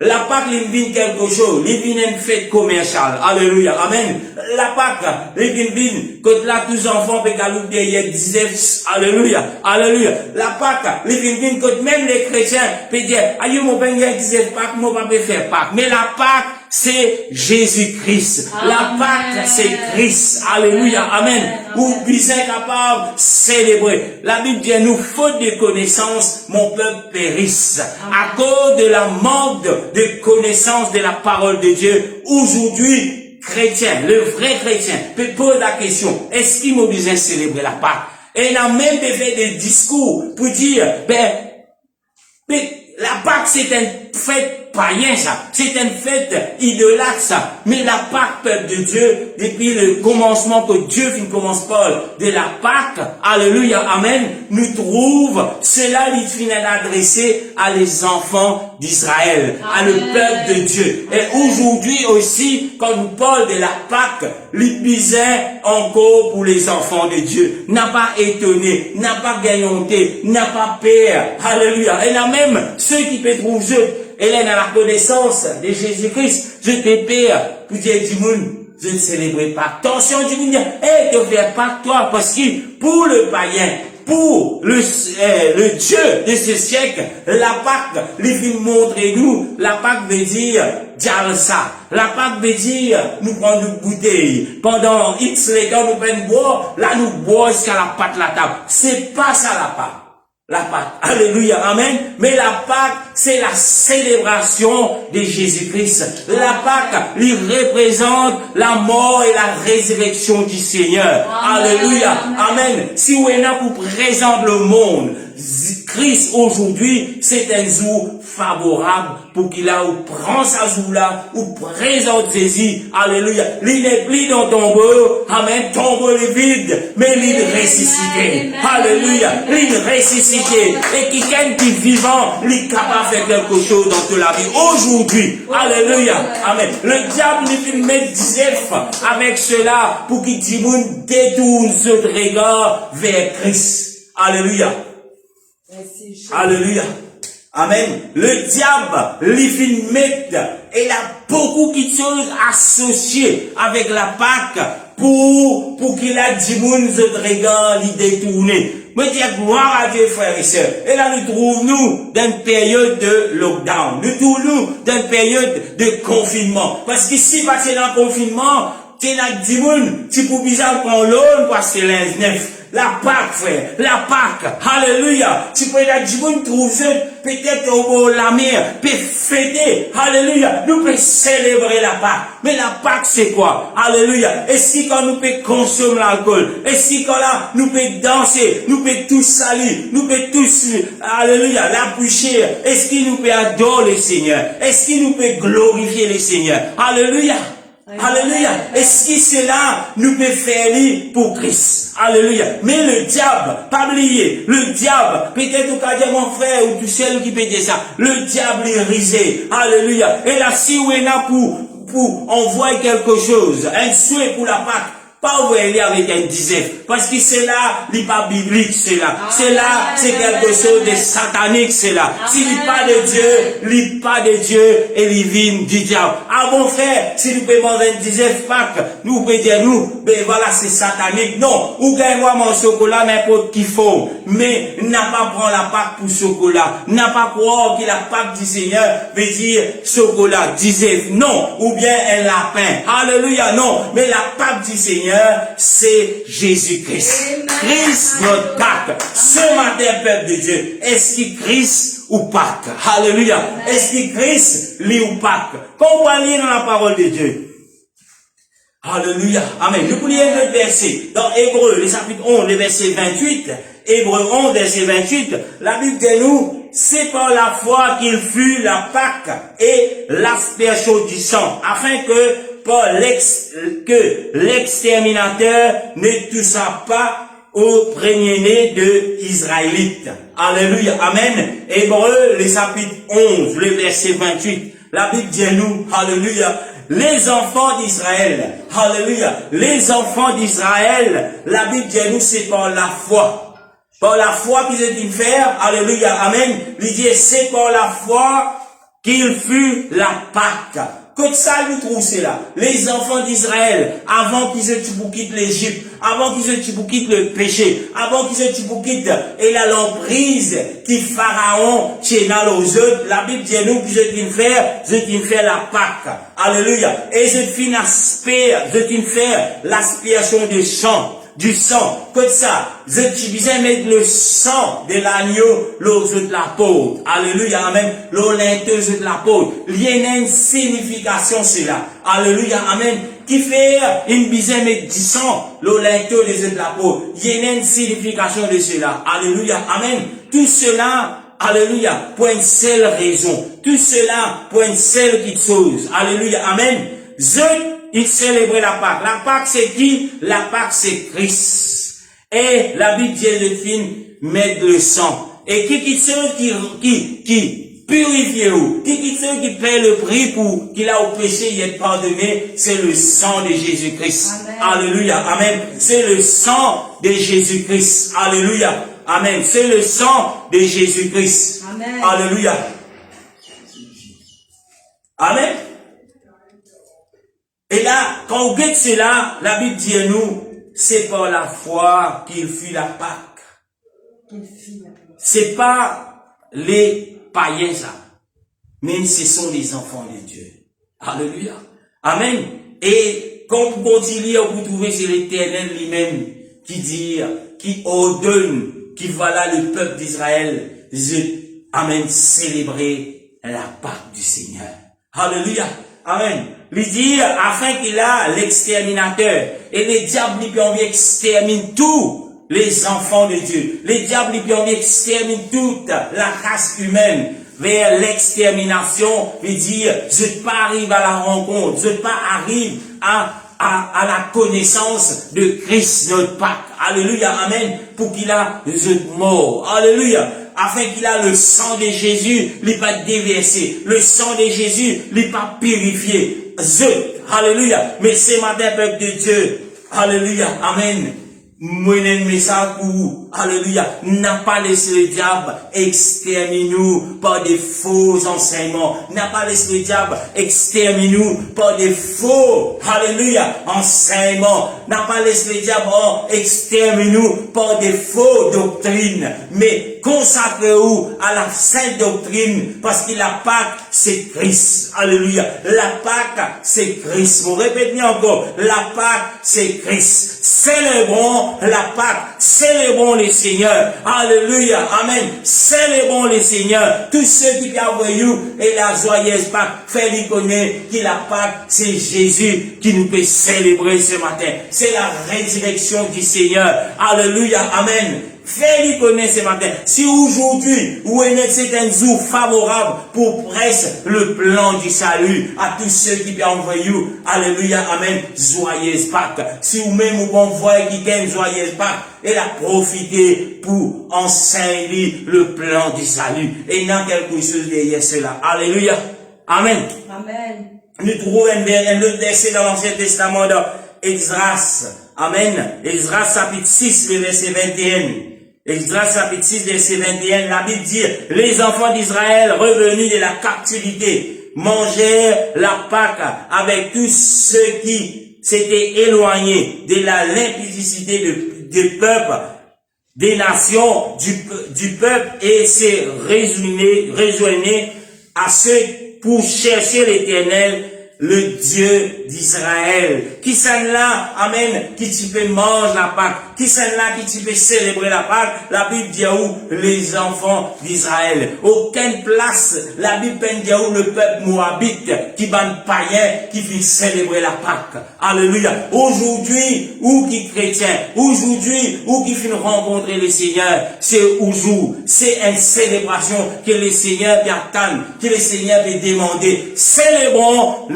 La Pâque, il vient quelque chose. Il vient une fête commerciale. Alléluia. Amen. La Pâque, il vient que là, tous les enfants peuvent galouper, il disaient, alléluia. Alléluia. La Pâque, il vient que même les chrétiens peuvent dire, aïe, mon père, il disait Pâque, mon papa peut faire Pâque. Mais la Pâque, c'est Jésus-Christ. La Pâque, c'est Christ. Alléluia. Amen. Ou bien capable de célébrer. La Bible dit, nous, faute de connaissance, mon peuple périsse. À cause de la manque de connaissance de la parole de Dieu, aujourd'hui, chrétien, le vrai chrétien, peut poser la question, est-ce qu'il m'a besoin de célébrer la Pâque? Et il a même fait des discours pour dire, la Pâque, c'est un fête païen, ça. C'est une fête idolâtre, ça. Mais la Pâque, peuple de Dieu, depuis le commencement que Dieu commence par de la Pâque, alléluia, amen, nous trouve, cela lui finit adressé à les enfants d'Israël, à le peuple de Dieu. Et aujourd'hui aussi, quand nous parlons de la Pâque, l'Épisée encore pour les enfants de Dieu. N'a pas étonné, n'a pas gagnanté, n'a pas peur. Alléluia. Et là même, ceux qui peuvent trouver, et là, dans la connaissance de Jésus-Christ, je te père, pour dire, je ne célébrerai pas. Attention, du monde, tu ne fais pas toi, parce que pour le païen, pour le Dieu de ce siècle, la Pâque, il montre nous, la Pâque veut dire, ça. La Pâque veut dire, nous prenons une bouteille. Pendant X les temps, nous prenons boire, là nous boire jusqu'à la pâte la table. C'est pas ça la Pâque. La Pâque. Alléluia. Amen. Mais la Pâque, c'est la célébration de Jésus-Christ. La Pâque, il représente la mort et la résurrection du Seigneur. Amen. Alléluia. Amen. Si vous êtes là pour présenter le monde, Christ aujourd'hui, c'est un jour favorable pour qu'il a ou prend sa jour là, ou présente Jésus. Alléluia. Il n'est plus dans tombeau. Amen. Tombeau est vide, mais il est ressuscité. Alléluia. Il est ressuscité. Et quelqu'un qui est vivant, il est capable de faire quelque chose dans toute la vie. Aujourd'hui. Alléluia. Amen. Le diable ne peut mettre 19 avec cela pour qu'il détourne ce regard vers Christ. Alléluia. Alléluia. Amen. Le diable, il fait mettre, et il a beaucoup de choses associées avec la Pâque pour qu'il a dit de regard, il détourner. Mais dire gloire à Dieu, frères et sœurs. Et là, nous trouvons-nous dans une période de lockdown. Nous trouvons-nous dans une période de confinement. Parce qu'ici, parce que dans le confinement, tu as dit, tu peux bizarre prendre l'eau, parce que c'est l'un la Pâque, frère, la Pâque, alléluia. Tu peux la dire, trouver peut-être au bord de la mer, peut fêter, alléluia. Nous pouvons célébrer la Pâque. Mais la Pâque, c'est quoi? Alléluia. Et si quand nous pouvons consommer l'alcool, et si quand là, nous pouvons danser, nous pouvons tous salir, nous pouvons tous, alléluia, l'approcher. Est-ce qu'il nous peut adorer le Seigneur? Est-ce qu'il nous peut glorifier le Seigneur? Alléluia. Alléluia. Est-ce que cela nous peut faire pour Christ? Alléluia. Mais le diable, pas oublier, le diable, peut-être au cas de mon frère ou tout seul qui peut dire ça, le diable est risé. Alléluia. Et là, si vous êtes là pour envoyer quelque chose, un souhait pour la Pâque, pas envoyer avec un dixième. Parce que c'est là, il n'est pas biblique, c'est là. C'est là, c'est quelque chose de satanique, c'est là. S'il n'est pas de Dieu, il n'est pas de Dieu, et il vient du diable. Ah mon frère, si nous pouvons manger un dixième Pâque, nous pouvons dire nous, ben voilà, c'est satanique. Non, ou gagne-moi mon chocolat, n'importe qui faut. Mais, n'a pas prendre la Pâque pour chocolat. N'a pas croire que la Pâque du Seigneur veut dire chocolat, dixième. Non. Ou bien un lapin. Alléluia, non. Mais la Pâque du Seigneur, c'est Jésus-Christ. Christ, notre Pâque. Ce matin, peuple de Dieu, est-ce qu'il Christ ou Pâque? Alléluia. Est-ce qu'il Christ, lui ou Pâque? Quand on va lire dans la parole de Dieu. Alléluia. Amen. Nous pouvons lire le verset. Dans Hébreux, le chapitre 11, le verset 28. Hébreux 11, verset 28. La Bible dit nous, c'est par la foi qu'il fut la Pâque et l'aspersion du sang, afin que l'exterminateur ne toucha pas au premier-né de Israélites. Alléluia. Amen. Hébreux, le chapitre 11, le verset 28. La Bible dit nous, alléluia, les enfants d'Israël, alléluia, les enfants d'Israël, la Bible dit nous, c'est par la foi. Par la foi qu'ils ont dû faire, alléluia, amen. Il dit, c'est par la foi qu'il fut la Pâque. Que ça nous trouve cela. Les enfants d'Israël, avant qu'ils quittent l'Égypte, avant qu'ils quittent le péché, avant qu'ils quittent et la l'emprise qui Pharaon tient aux autres, la Bible dit nous que je faire la Pâque. Alléluia. Et je faire l'aspiration du sang, que ça, je disais mettre le sang de l'agneau, l'autre de la peau. Alléluia, amen. L'olinteuse de la peau. Il y a une signification, c'est là. Alléluia, amen. Qui fait une dizaine de sang, l'olinteuse de la peau. Il y a une signification de cela. Alléluia, amen. Tout cela, alléluia, pour une seule raison. Tout cela, pour une seule petite chose. Alléluia, amen. Il célébrait la Pâque. La Pâque, c'est qui? La Pâque, c'est Christ. Et la Bible dit de fin, mettre le sang. Et qui purifie ou? Qui qui paie le prix pour qu'il a au péché, il est pardonné? C'est le sang de Jésus-Christ. Alléluia. Amen. C'est le sang de Jésus-Christ. Alléluia. Amen. C'est le sang de Jésus-Christ. Amen. Alléluia. Amen. Et là, quand on regarde cela, la Bible dit à nous, c'est par la foi qu'il fut la Pâque. C'est pas les païens, ça. Mais ce sont les enfants de Dieu. Alléluia. Amen. Et quand vous continuez, vous trouvez c'est l'Éternel lui-même qui dit, qui ordonne, qui voilà le peuple d'Israël, amen, célébrer la Pâque du Seigneur. Alléluia. Amen. Lui dire, afin qu'il a l'exterminateur. Et les diables, lui, ont extermine tous les enfants de Dieu. Les diables, lui, ont extermine toute la race humaine vers l'extermination. Lui dire, je ne pas arrive à la rencontre. Je ne pas arrive à la connaissance de Christ, notre Pâque. Alléluia. Amen. Pour qu'il a mort. Alléluia. Afin qu'il a le sang de Jésus, il pas déversé. Le sang de Jésus, il pas purifié. Alléluia. Mais c'est matin, peuple de Dieu. Alléluia. Amen. Moi, un message pour vous. Alléluia. N'a pas laissé le diable exterminer nous par des faux enseignements. N'a pas laissé le diable exterminer nous par des faux, alléluia, enseignements. N'a pas laissé le diable exterminer nous par des faux doctrines. Mais consacrez-vous à la sainte doctrine parce que la Pâque, c'est Christ. Alléluia. La Pâque, c'est Christ. Vous répétez encore. La Pâque, c'est Christ. Célébrons la Pâque. Célébrons les Seigneurs. Alléluia. Amen. Célébrons les Seigneurs. Tous ceux qui envoyé et la joyeuse Pâque, faites-lui connaître que la Pâque, c'est Jésus qui nous peut célébrer ce matin. C'est la résurrection du Seigneur. Alléluia. Amen. Fais-lui connaître ce matin. Si aujourd'hui, vous êtes c'est un jour favorable pour presque le plan du salut à tous ceux qui peuvent envoyer, alléluia, amen, joyeuse Pâque. Si vous-même vous envoyez quelqu'un joyeuse Pâque, et la profiter pour enseigner le plan du salut. Et il y a quelque chose derrière cela. Alléluia. Amen. Amen. Nous trouvons un autre verset dans l'Ancien Testament dans Esdras. Amen. Esdras chapitre 6, le verset 21. Esdras chapitre 6, verset 21, la Bible dit, les enfants d'Israël revenus de la captivité mangèrent la Pâque avec tous ceux qui s'étaient éloignés de la limpidicité du peuple, des nations, du peuple, et s'est rejoigné à ceux pour chercher l'Éternel, le Dieu d'Israël. Qui sont là, amen, qui tu peux manger la Pâque, qui sont là, qui tu peux célébrer la Pâque, la Bible dit où les enfants d'Israël. Aucune place, la Bible dit où le peuple moabite, qui ban païen, qui vient célébrer la Pâque. Alléluia. Aujourd'hui, ou qui chrétien, aujourd'hui, ou qui vient rencontrer le Seigneur, c'est aujourd'hui, c'est une célébration que le Seigneur peut attendre, que le Seigneur peut demander. Célébrons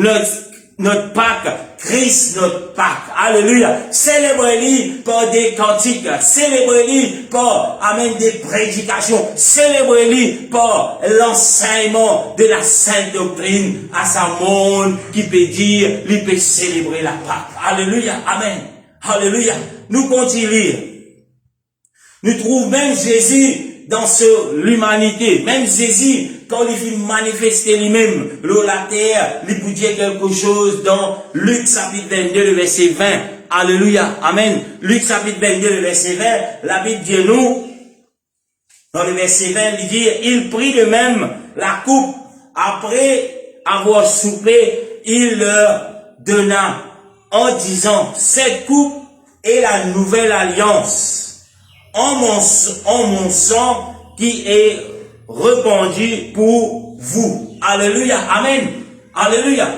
notre Pâque, Christ notre Pâque. Alléluia. Célébrez-le par des cantiques. Célébrez-le par, amen, des prédications. Célébrez-le par l'enseignement de la sainte doctrine à sa monde qui peut dire, il peut célébrer la Pâque. Alléluia. Amen. Alléluia. Nous continuons. Nous trouvons même Jésus dans l'humanité. Même Jésus quand il fait manifester lui-même, la terre, il peut dire quelque chose dans Luc chapitre 22, le verset 20. Alléluia. Amen. Luc chapitre 22, le verset 20, la Bible dit nous, dans le verset 20, il dit, il prit de même la coupe, après avoir soupé, il leur donna, en disant, cette coupe est la nouvelle alliance, en mon sang qui est répandu pour vous. Alléluia. Amen. Alléluia.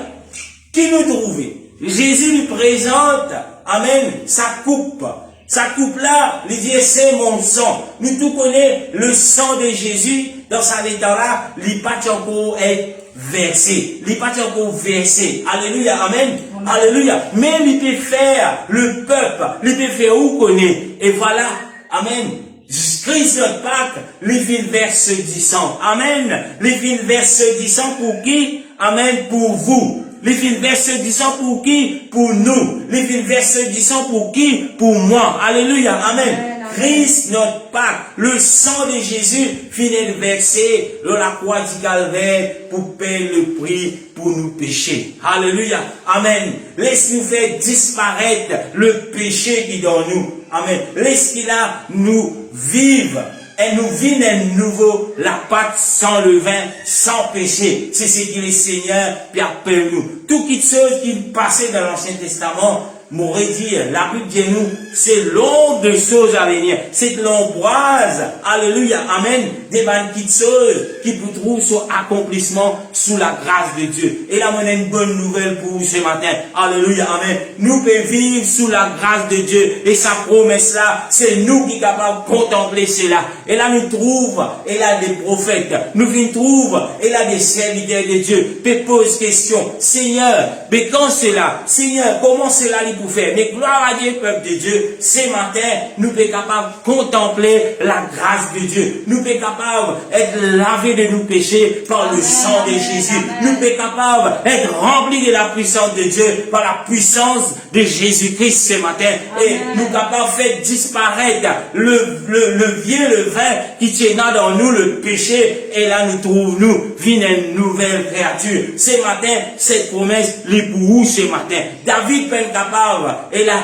Qui nous trouve? Jésus lui présente, amen, sa coupe. Sa coupe-là, il dit, c'est mon sang. Nous tous connaissons le sang de Jésus, dans sa état-là, il pas encore être versé. Il pas encore versé. Alléluia, amen. Alléluia. Mais il peut faire le peuple, il peut faire où connaît. Et voilà, amen. Christ notre Pâques, il verse du sang. Amen. Il verse du sang pour qui? Amen, pour vous. Les verse du sang pour qui? Pour nous. Les verse du sang pour qui? Pour moi. Alléluia. Amen. Christ, notre Pâques, le sang de Jésus finit de verser dans la croix du calvaire pour payer le prix pour nous pécher. Alléluia. Amen. Laisse-nous faire disparaître le péché qui est dans nous. Amen. Laisse-qu'il là nous vivre. Et nous vîmes à nouveau la pâte sans levain, sans péché. C'est ce que le Seigneur peut appeler nous. Tout qui chose qui passait dans l'Ancien Testament, m'aurait dit, la Bible dit nous, c'est l'ombre de choses à venir. C'est l'ombrage, alléluia, amen, des petites choses qui vous trouvent son accomplissement sous la grâce de Dieu. Et là, on a une bonne nouvelle pour vous ce matin. Alléluia, amen. Nous pouvons vivre sous la grâce de Dieu. Et sa promesse là, c'est nous qui sommes capables de contempler cela. Et là, nous trouvons, et là, des prophètes. Nous trouvons, et là, des serviteurs de Dieu. Te pose question, Seigneur, mais quand cela, Seigneur, comment cela pour faire? Mais gloire à Dieu, peuple de Dieu, ce matin, nous sommes capables de contempler la grâce de Dieu. Nous sommes capables d'être lavés de nos péchés par le sang de Jésus. Nous sommes capables d'être remplis de la puissance de Dieu par la puissance de Jésus-Christ ce matin. Et nous sommes capables de faire disparaître le vieux levain qui tient dans nous le péché. Et là, nous trouvons, vient une nouvelle créature. Ce matin, cette promesse, les pour vous ce matin. David peut être capable. Et là,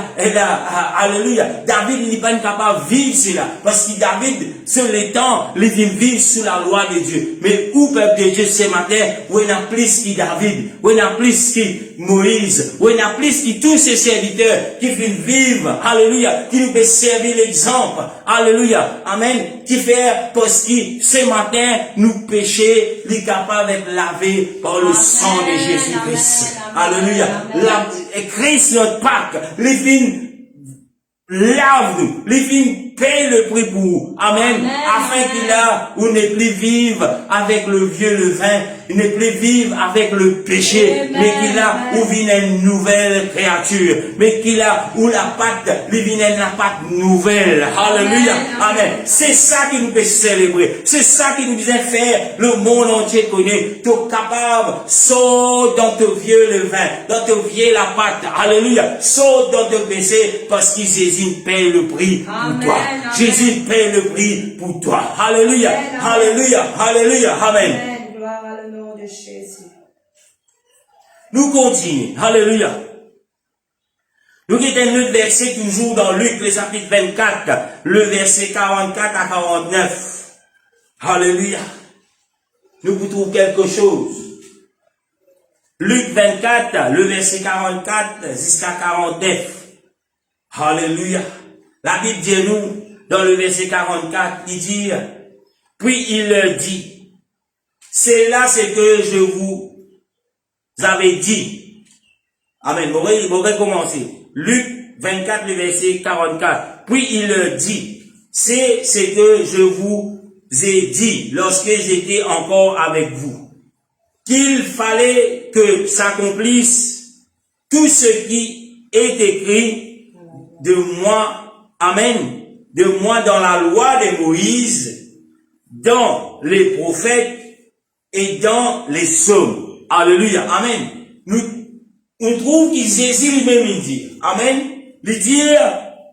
alléluia. David n'est pas capable de vivre cela. Parce que David, sur les temps, il vit sous la loi de Dieu. Mais où, peuple de Dieu, ce matin, où il y a plus que David, où il y a plus que Moïse, où il y a plus que tous ces serviteurs qui viennent vivre, alléluia, qui nous peuvent servir l'exemple, alléluia, amen, qui fait parce que ce matin, nous péchés, les capables d'être lavés par le sang de Jésus-Christ. Alléluia. Et Christ, notre Pâques, les vignes lave-nous, les vignes paye le prix pour vous. Amen. Afin qu'il a, ou ne plus vivre avec le vieux levain, il ne plus vivre avec le péché, mais qu'il a, ou vient une nouvelle créature, mais qu'il a, ou la pâte, il vient la pâte nouvelle. Alléluia. Amen. C'est ça qui nous peut célébrer. C'est ça qui nous vient faire le monde entier connaît. Tu es capable, saute dans ton vieux levain, dans ton vieux la pâte. Alléluia. Saute dans ton péché, parce que Jésus paye le prix pour toi. Jésus paye le prix pour toi. Alléluia. Alléluia. Alléluia. Amen.
Gloire à le nom de Jésus.
Nous continuons. Alléluia. Nous quittons le verset toujours dans Luc, le chapitre 24, le verset 44 à 49. Alléluia. Nous vous trouvons quelque chose. Luc 24, le verset 44 jusqu'à 49. Alléluia. La Bible dit nous, dans le verset 44, il dit, puis il leur dit, c'est là ce que je vous avais dit. Amen. Vous recommencer. Luc 24, le verset 44. Puis il leur dit, c'est ce que je vous ai dit lorsque j'étais encore avec vous, qu'il fallait que s'accomplisse tout ce qui est écrit de moi. Amen. De moi dans la loi de Moïse, dans les prophètes et dans les psaumes. Alléluia. Amen. On trouve que Jésus lui-même il dit. Amen. Il dit,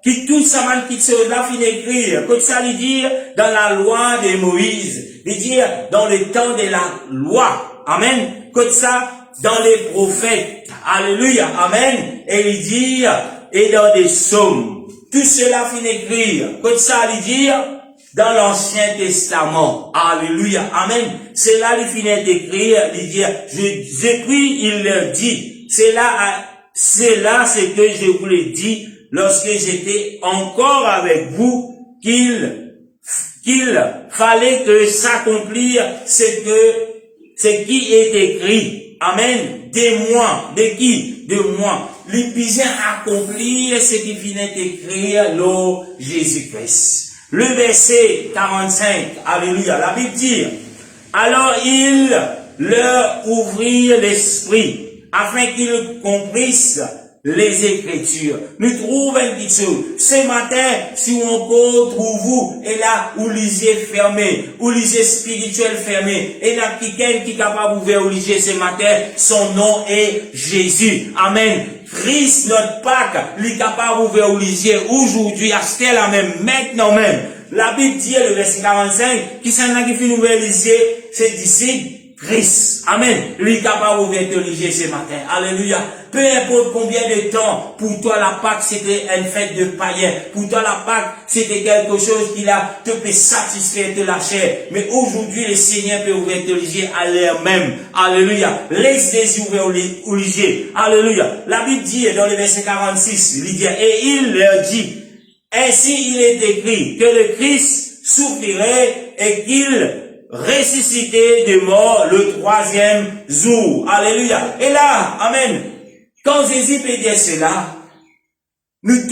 qui tout ça man qui se là fin écrire, que ça lui dire dans la loi de Moïse, lui dire dans le temps de la loi, amen, que ça dans les prophètes, alléluia, amen, et lui dire, et dans des psaumes, tout cela fin écrire, que ça lui dire dans l'Ancien Testament, alléluia, amen, c'est là lui finit d'écrire, lui dire, je prie, il leur dit, c'est là ce que je vous l'ai dit lorsque j'étais encore avec vous, qu'il fallait que s'accomplir ce qui est écrit. Amen. De moi. De qui? De moi. Les besoin accomplir ce qui finit d'écrire l'eau Jésus-Christ. Le verset 45. Alléluia. La Bible dit, alors il leur ouvrit l'esprit, afin qu'ils comprissent les Écritures. Nous trouvons une petite chose. Ce matin, si on trouve et là, où les yeux fermés, où les yeux spirituels fermés, et là, quelqu'un qui est capable d'ouvrir les yeux ce matin, son nom est Jésus. Amen. Christ, notre Pâques, il est capable d'ouvrir les yeux aujourd'hui, à ce là même, maintenant même. La Bible dit, le verset 45, qui s'en a qui fait ouvrir les yeux, c'est d'ici, Christ. Amen. Lui est capable d'ouvrir les yeux ce matin. Alléluia. Peu importe combien de temps, pour toi la Pâque c'était une fête de païens. Pour toi la Pâque c'était quelque chose qui te peut satisfaire de la chair. Mais aujourd'hui le Seigneur peut ouvrir les yeux à l'heure même. Alléluia. Laisse les yeux ouverts aux yeux. Alléluia. La Bible dit dans le verset 46, il dit, et il leur dit, ainsi il est écrit que le Christ souffrirait et qu'il ressuscité de mort le troisième jour. Alléluia. Et là, amen. Quand Jésus peut dire cela, nous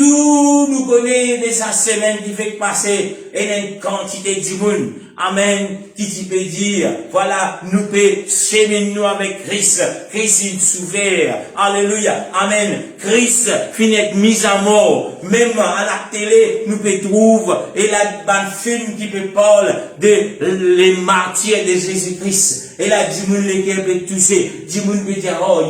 connaissons de sa semaine qui fait passer une quantité de monde. Amen. Qui peut dire, voilà, nous peut cheminer nous avec Christ. Christ il souffert. Alléluia. Amen. Christ finit mis à mort. Même à la télé, nous peut trouver, et la bonne film qui peut parler de les martyrs de Jésus-Christ. Et là, du monde lesquels peut toucher. Du monde peut dire, oh,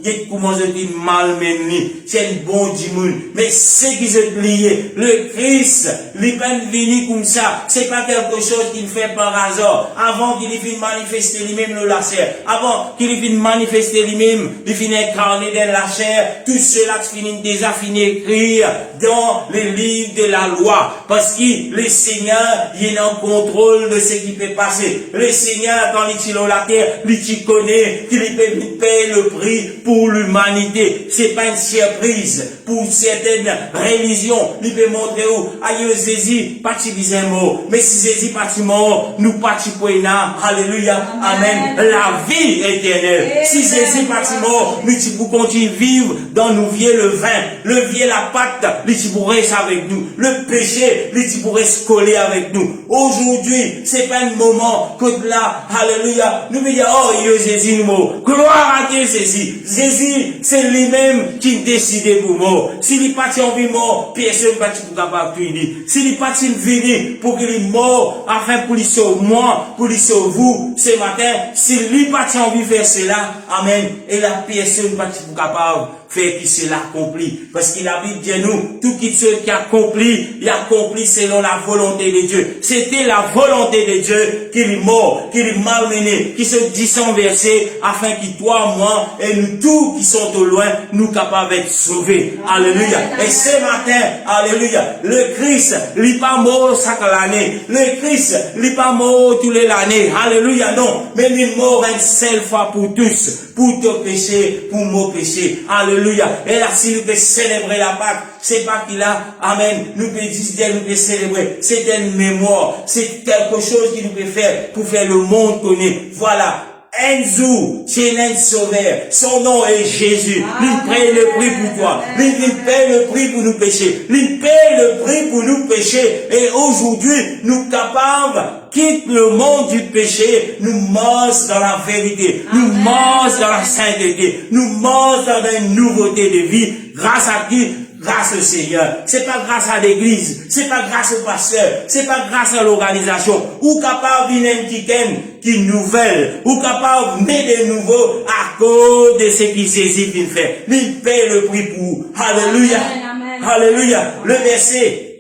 il commence à dire mal mené. C'est un bon du monde. Mais c'est qui se plié. Le Christ, il pas venu comme ça. C'est pas quelque chose qu'il fait par hasard. Avant qu'il vienne manifester lui-même le la chair. Avant qu'il vienne manifester lui-même, il finit incarné dans la chair. Tout cela finit déjà fini écrire dans les livres de la loi. Parce que le Seigneur, il est en contrôle de ce qui peut passer. Le Seigneur, quand il est sur la terre, il connaît qu'il peut payer le prix pour l'humanité. C'est pas une surprise. Pour certaines religions, il peut montrer où, aïe, Jésus, pas si bizarre mort. Mais si Jésus pas mort, nous pas pour alléluia, amen. La vie éternelle. Si Jésus pas mort, nous pour continuer vivre dans nous vieux le vin, le vieux la pâte, nous pourrait rester avec nous. Le péché, nous pourrait se coller avec nous. Aujourd'hui, c'est pas un moment que là, alléluia, nous disons, oh, Jésus nous mort. Gloire à Dieu, Jésus. Jésus, c'est lui-même qui décide pour mort. S'il est parti en vie mort, personne ne va être capable de finir. S'il est parti venir pour qu'il est mort, afin pour lui sauver moi, pour lui sauver vous, ce matin, s'il lui parti en vie faire cela, amen, et la personne ne va être capable fait qu'il se l'accomplit. Parce qu'il a dit, Dieu nous, tout ce qui accomplit, il accomplit selon la volonté de Dieu. C'était la volonté de Dieu qu'il est mort, qu'il est malmené, qui se dissenversé, afin qu'il toi, moi, et nous tous qui sont au loin, nous capables d'être sauvés. Alléluia. Et ce matin, alléluia, le Christ, il n'est pas mort chaque année. Le Christ, il n'est pas mort tous les années. Alléluia, non. Mais il est mort une seule fois pour tous. Pour ton péché, pour mon péché. Alléluia. Et là, si nous pouvons célébrer la Pâque, c'est pas qu'il a, amen, nous pouvons dire, nous pouvons célébrer. C'est une mémoire. C'est quelque chose qui nous peut faire pour faire le monde connaître. Voilà. Un jour, c'est un sauveur. Son nom est Jésus. Il paye le prix pour toi. Il paye le prix pour nous pécher. Il paye le prix pour nous pécher. Et aujourd'hui, nous capables, quitte le monde du péché, nous marchons dans la vérité. Nous marchons dans la sainteté. Nous marchons dans une nouveauté de vie. Grâce à qui? Grâce au Seigneur. C'est pas grâce à l'église. C'est pas grâce au pasteur. C'est pas grâce à l'organisation. Ou capable d'une week-end qui nouvelle. Ou capable de mettre de nouveau à cause de ce qui Jésus fait. Il paye le prix pour. Alléluia.
Amen.
Alléluia. Le verset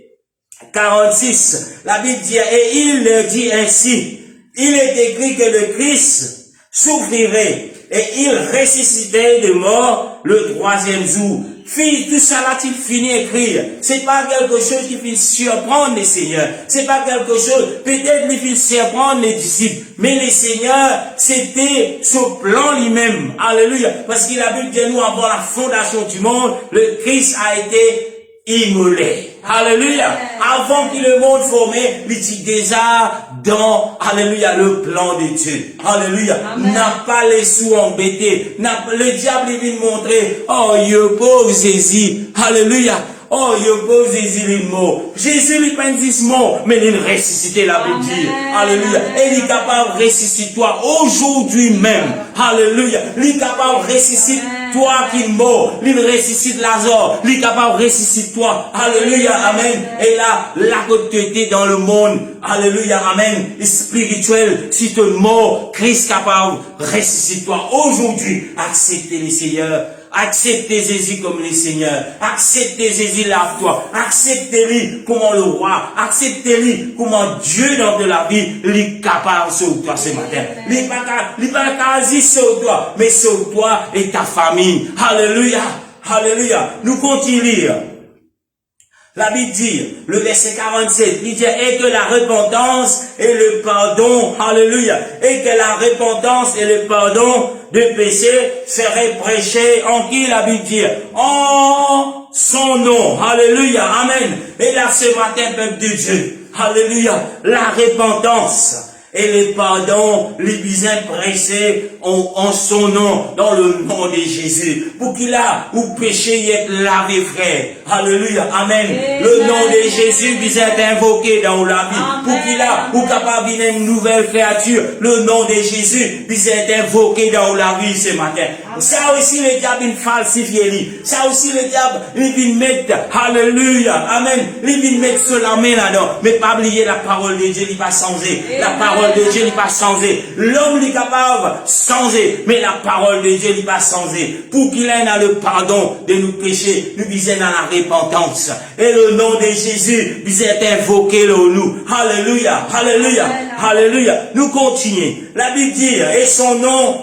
46, la Bible dit, et il le dit ainsi, il est écrit que le Christ souffrirait et il ressusciterait de mort le troisième jour. Tout ça là, il finit écrire. C'est pas quelque chose qui finit surprendre les seigneurs. C'est pas quelque chose, peut-être qui finit surprendre les disciples. Mais les seigneurs, c'était ce plan lui-même. Alléluia. Parce que la Bible dit nous, avant la fondation du monde, le Christ a été immolé. Alléluia. Avant que le monde formé, il était déjà dans, alléluia, le plan de Dieu. Alléluia. N'a pas les sous embêtés. Le diable est venu montrer, oh, il pauvre Jésus. Alléluia. Oh, il pauvre Jésus, il est mort. Jésus, il n'est pas mort, mais il est ressuscité, la Bible dit. Alléluia. Et il est capable de ressusciter toi aujourd'hui même. Alléluia. Il est capable de ressusciter toi qui es mort. Il ressuscite Lazare. Il est capable de ressusciter toi. Alléluia. Amen. Et là, la côté dans le monde. Alléluia. Amen. Spirituel. Si tu es mort, Christ est capable de ressusciter toi. Aujourd'hui, acceptez les seigneurs. Acceptez Jésus comme le Seigneur. Acceptez Jésus lave-toi. Acceptez-lui comme le roi. Acceptez-lui comme Dieu dans de la vie. Il est capable sur toi ce matin. Il n'est pas quasi sur toi, mais sur toi et ta famille. Alléluia. Alléluia. Nous continuons. La Bible dit, le verset 47, il dit, et que la repentance et le pardon, alléluia, et que la repentance et le pardon de péché seraient prêchés en qui la Bible dit? En son nom, alléluia, amen. Et là, ce matin, peuple de Dieu, alléluia, la repentance et le pardon, les besoins pressés en son nom, dans le nom de Jésus. Pour qu'il a, ou péché y est lavé, frère. Alléluia, amen. Le nom de Jésus, vous êtes invoqué dans la vie. Pour qu'il a, ou capable d'une nouvelle créature. Le nom de Jésus, vous êtes invoqué dans la vie ce matin. Ça aussi, le diable, il falsifie. Ça aussi, le diable, il vient mettre, alléluia, amen. Il vient mettre sur la main là-dedans. Mais pas oublier la parole de Dieu, il va changer. La parole de Dieu n'est pas changée. L'homme est capable de changer, mais la parole de Dieu n'est pas changée. Pour qu'il ait dans le pardon de nos péchés, nous disons dans la repentance. Et le nom de Jésus, vous êtes invoqué là nous. Alléluia, alléluia, alléluia. Nous continuons. La Bible dit, et son nom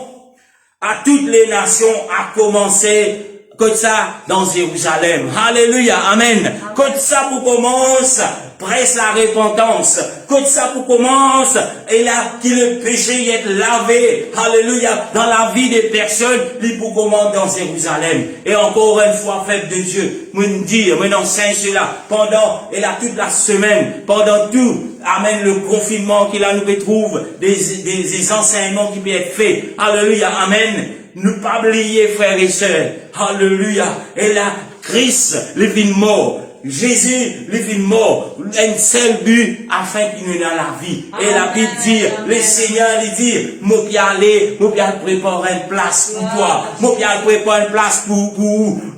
à toutes les nations a commencé comme ça dans Jérusalem. Alléluia, amen. Comme ça pour commence, presse la repentance. Comme ça pour commence, et là, que le péché est lavé. Alléluia, dans la vie des personnes, il pour commencer dans Jérusalem. Et encore une fois, fête de Dieu, me dire, me enseigne cela, pendant, et là, toute la semaine, pendant tout, amen, le confinement qu'il a, nous trouve, des enseignements qui peuvent être faits. Alléluia, amen. Ne pas oublier, frères et sœurs. Alléluia. Et là, Christ, le vin mort. Jésus, le vin mort. Un seul but, afin qu'il nous ait la vie. Et la Bible dit, le Seigneur, il dit, moi qui aller, moi qui préparer une place pour toi. Moi qui préparer une place pour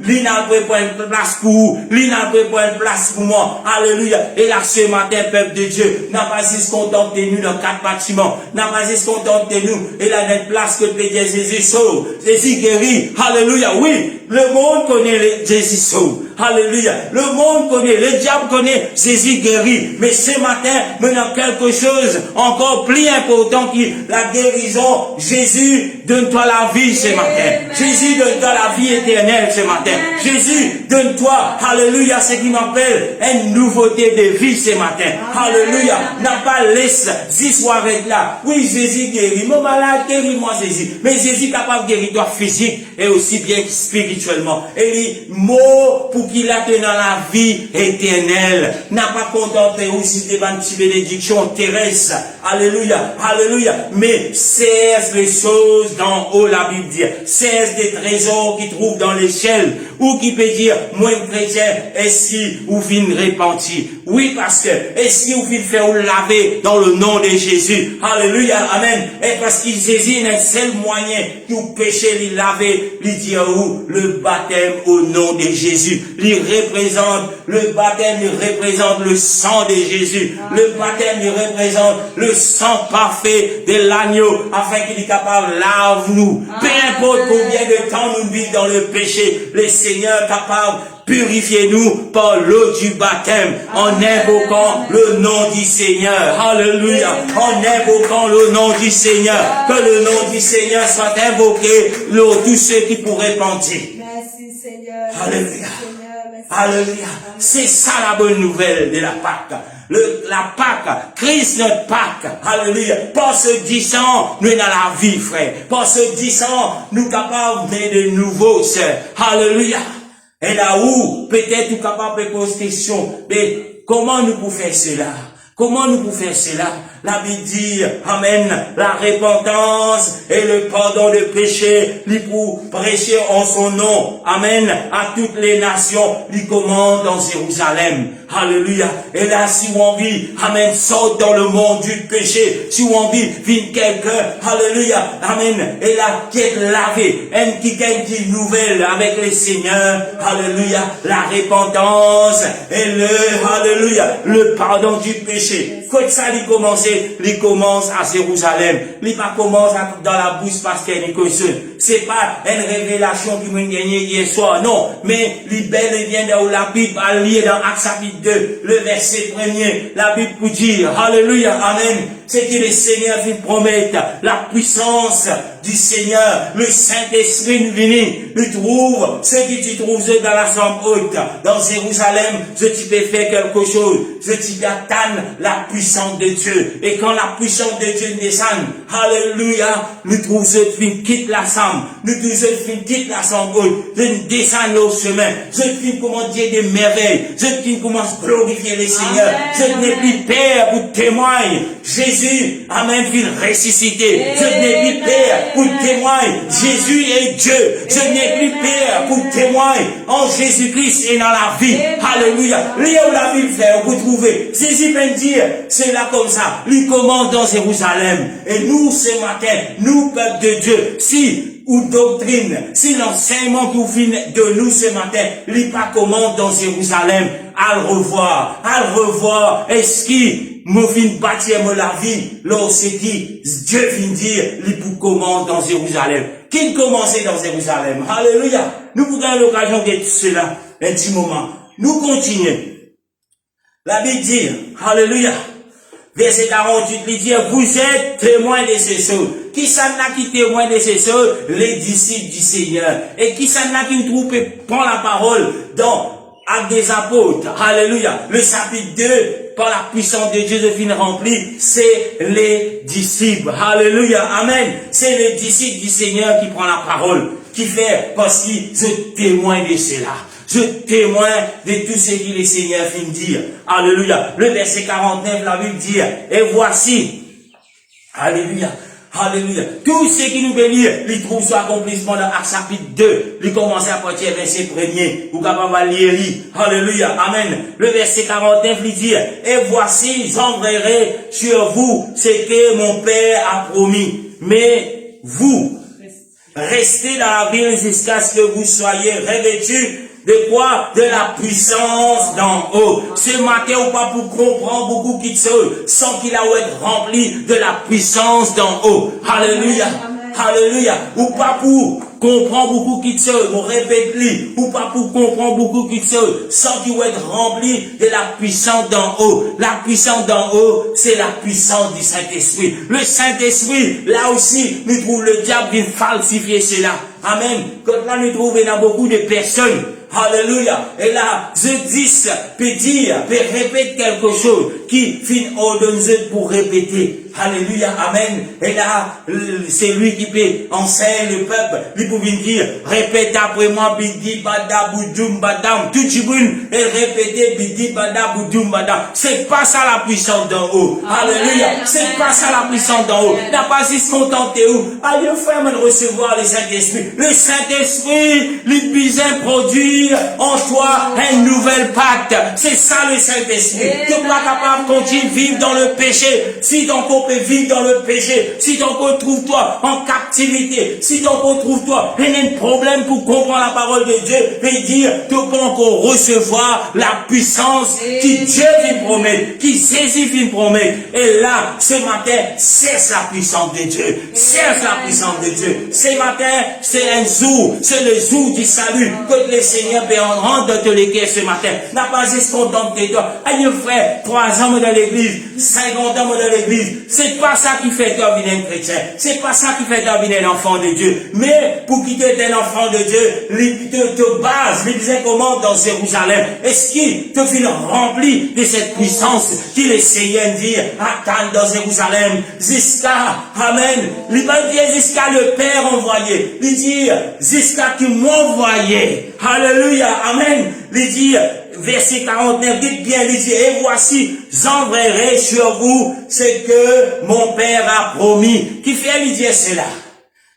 Lina préparer une place pour Lina préparer une place pour moi. Alléluia. Et là, ce matin, peuple de Dieu, n'a pas juste content de nous dans 4 bâtiments. N'a pas juste content de nous. Et là, dans une place que peut dire Jésus sauve. Jésus guérit. Alléluia. Oui. Le monde connaît Jésus sauve. Alléluia. Le monde connaît, le diable connaît, Jésus guérit. Mais ce matin, maintenant quelque chose encore plus important que la guérison. Jésus, donne-toi la vie ce matin. Jésus, donne-toi la vie éternelle ce matin. Jésus, donne-toi, alléluia, ce qui m'appelle une nouveauté de vie ce matin. Alléluia. N'a pas laissé, si sois avec là. Oui, Jésus guérit. Mon malade, guéris-moi Jésus. Mais Jésus est capable de guérir toi physique et aussi bien spirituellement. Et les mots pour qu'il a dans la vie éternelle. N'a pas contenté aussi des petites bénédictions terrestres. Alléluia, alléluia. Mais cesse les choses d'en haut, la Bible dit. Cesse des trésors qui trouvent dans l'échelle. Ou qui peut dire, moi chrétien, est-ce qu'il vous vient repentir? Oui, parce que, est-ce qu'il vous vient faire vous laver dans le nom de Jésus? Alléluia, amen. Et parce que Jésus est le seul moyen que vous péchez, les laver, les dire où? Le baptême au nom de Jésus. Il représente, le baptême, il représente le sang de Jésus. Le baptême, il représente le sang parfait de l'agneau, afin qu'il est capable de laver nous. Peu importe combien de temps nous vivons dans le péché, le Seigneur est capable purifiez-nous par l'eau du baptême, en invoquant le nom du Seigneur. Alléluia. En invoquant le nom du Seigneur. Que le nom du Seigneur soit invoqué pour tous ceux qui pourraient pentir.
Merci Seigneur.
Alléluia.
Merci.
Alléluia. C'est ça la bonne nouvelle de la Pâque. La Pâque, Christ notre Pâque. Alléluia. Par ce 10 ans, nous dans la vie, frère. Par ce 10 ans, nous capables de nouveaux, sœurs. Alléluia. Et là où, peut-être, nous capables de poser question, mais comment nous pouvons faire cela? Comment nous pouvons faire cela? La Bible dit, amen, la repentance et le pardon de péché, lui pour prêcher en son nom, amen, à toutes les nations, lui commande dans Jérusalem. Alléluia. Et là, si on envie, amen, saute dans le monde du péché. Si on envie, vient quelqu'un, alléluia, amen, et là, qui est lavé, qui gagne une nouvelle avec le Seigneur, alléluia, la repentance et alléluia, le pardon du péché. Quand ça, il commence à Jérusalem. Il pas commence dans la bouche parce qu'elle est connue. C'est pas une révélation qui m'a gagné hier soir, non. Mais il bel et bien dans la Bible, à lire dans Actes chapitre 2, le verset 1er, la Bible pour dire, alléluia, amen, c'est que le Seigneur vient promettre la puissance du Seigneur, le Saint-Esprit nous vient, nous trouve, ce que tu trouves dans la chambre haute, dans Jérusalem, je tu peux faire quelque chose, je tu peux atteindre la puissance de Dieu. Et quand la puissance de Dieu descend, alléluia, nous trouvons ce qui quitte la chambre, nous trouvons ce qui quitte la chambre haute, je descends au chemin, je qui commence à dire des merveilles, je qui commence à glorifier le Seigneur, je n'ai plus peur pour témoigner, Jésus, amen, il ressuscité, je n'ai plus peur pour témoigner, Jésus est Dieu, je n'ai plus peur pour témoigner, en Jésus-Christ et dans la vie, alléluia, lié où la Bible fait, vous trouvez, Jésus peut dire, c'est là comme ça, lui commande dans Jérusalem, et nous ce matin, nous peuple de Dieu, si ou doctrine, si l'enseignement qui vient de nous ce matin, lui pas commande dans Jérusalem, à le revoir, est-ce qui me vient bâtir la vie, lorsque Dieu vient dire, lui pour commande dans Jérusalem. Qui commençait dans Jérusalem? Alléluia. Nous pouvons l'occasion de cela, un petit moment. Nous continuons. La Bible dit, alléluia. Verset 48, il dit, vous êtes témoins de ces choses. Qui s'en a qui témoin de ces choses? Les disciples du Seigneur. Et qui s'en a qui trouve prend la parole dans Actes des Apôtres. Alléluia. Le chapitre 2, par la puissance de Dieu, de fin rempli, c'est les disciples. Alléluia. Amen. C'est les disciples du Seigneur qui prend la parole, qui fait parce qu'ils sont témoins de cela. Je témoin de tout ce que le Seigneur vient dire. Alléluia. Le verset 49, la Bible dit, et voici, alléluia, alléluia, tout ce qui nous bénit, il trouve son accomplissement dans Actes chapitre 2, il commence à partir du verset 1er, ou capable de lire, alléluia, amen. Le verset 49, il dit, et voici, j'enverrai sur vous ce que mon Père a promis, mais vous, restez dans la ville jusqu'à ce que vous soyez revêtus de quoi? De la puissance d'en haut. Ce matin, ou pas pour comprendre beaucoup de choses, sans qu'il a être rempli de la puissance d'en haut. Alléluia. Alléluia. Ou pas pour comprendre beaucoup de choses, on répète-lui. Ou pas pour comprendre beaucoup de choses, sans qu'il être rempli de la puissance d'en haut. La puissance d'en haut, c'est la puissance du Saint-Esprit. Le Saint-Esprit, là aussi, nous trouvons le diable qui falsifier cela. Amen. Quand là, nous trouvons dans beaucoup de personnes. Alléluia. Et là, je dis, peut dire, peut répéter quelque chose qui finit ordonne pour répéter. Alléluia. Amen. Et là, c'est lui qui peut enseigner le peuple. Il peut dire, répète après moi, bidi, bada, boudoum, badam. Tout le monde et répéter, bidi, bada, boudoum, badam. C'est pas ça la puissance d'en haut. Alléluia. C'est pas ça la puissance d'en haut. N'a pas si se contenter où. Allez, frère, de recevoir le Saint-Esprit. Le Saint-Esprit, lui, besoin produire en toi un nouvel pacte. C'est ça le Saint-Esprit. Tu n'es pas capable de continuer de vivre dans le péché. Si ton on peut vivre dans le péché, si donc on trouve toi en captivité, si donc on trouve toi, il y a un problème pour comprendre la parole de Dieu, et dire, tu peux encore recevoir la puissance qui Dieu vient promettre, qui Jésus vient promettre. Et là, ce matin, c'est la puissance de Dieu. C'est la puissance de Dieu. Ce matin, c'est un jour, c'est le jour du salut que le Seigneur peut en rendre de l'équerre ce matin. N'a pas juste contenter toi. Aïe frère, 3 ans dans l'église, 50 ans dans l'église. C'est pas ça qui fait toi venir un chrétien. C'est pas ça qui fait toi venir un enfant de Dieu. Mais pour quitter un enfant de Dieu, il te base, il disait comment dans Jérusalem. Est-ce qu'il te fait rempli de cette puissance qu'il essayait de dire, attends dans Jérusalem, jusqu'à, amen. Il va dire jusqu'à le Père envoyé. Il dit, jusqu'à qui m'envoyait. Alléluia, amen. Il dit, verset 49, dites bien, il dit, et voici, j'enverrai sur vous ce que mon Père a promis. Qui fait lui dire cela?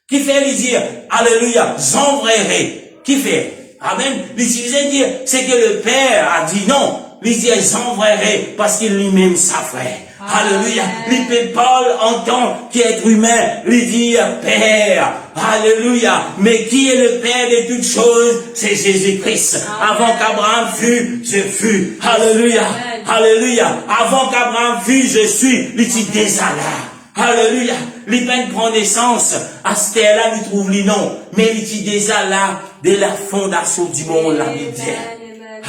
Qui fait lui dire, alléluia, j'enverrai. Qui fait? Amen. Il dire, c'est que le Père a dit non. Il dit, j'enverrai parce qu'il lui-même sa frère. Alléluia. Il parle en tant qu'être humain. Il dit, Père. Alléluia. Mais qui est le Père de toutes choses? C'est Jésus-Christ. Avant qu'Abraham fût, je fus. Alléluia. Alléluia. Avant qu'Abraham fût, je suis. Il dit déjà là. Alléluia. Il prend naissance. À ce terre-là, il trouve les noms. Mais il dit déjà là, dès la fondation du monde, la Bible dit.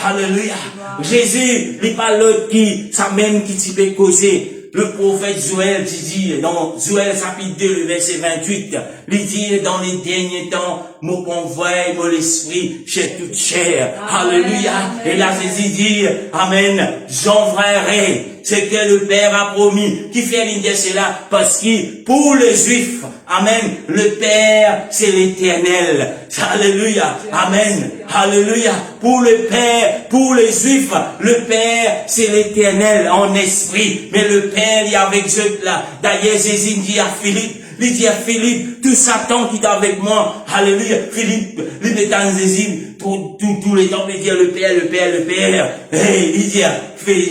Alléluia. Jésus, il parle l'autre qui, ça même qui t'y peut causer. Le prophète Joël, dit, dans Joël chapitre 2, le verset 28, il dit, dans les derniers temps, mon convoi, mon esprit, chez toute chair. Alléluia. Et là, Jésus dit, amen, j'enverrai ce que le Père a promis. Qui fait l'idée cela? Parce que pour les Juifs, amen, le Père, c'est l'Éternel. Alléluia. Amen. Alléluia. Pour le Père, pour les Juifs, le Père, c'est l'Éternel en esprit. Mais le Père, il est avec eux là. D'ailleurs, Jésus dit à Philippe, il dit à Philippe, tout Satan qui est avec moi, alléluia, Philippe, il met dans Jésus, tous les temps, il dit le Père, le Père, le Père. Et il dit,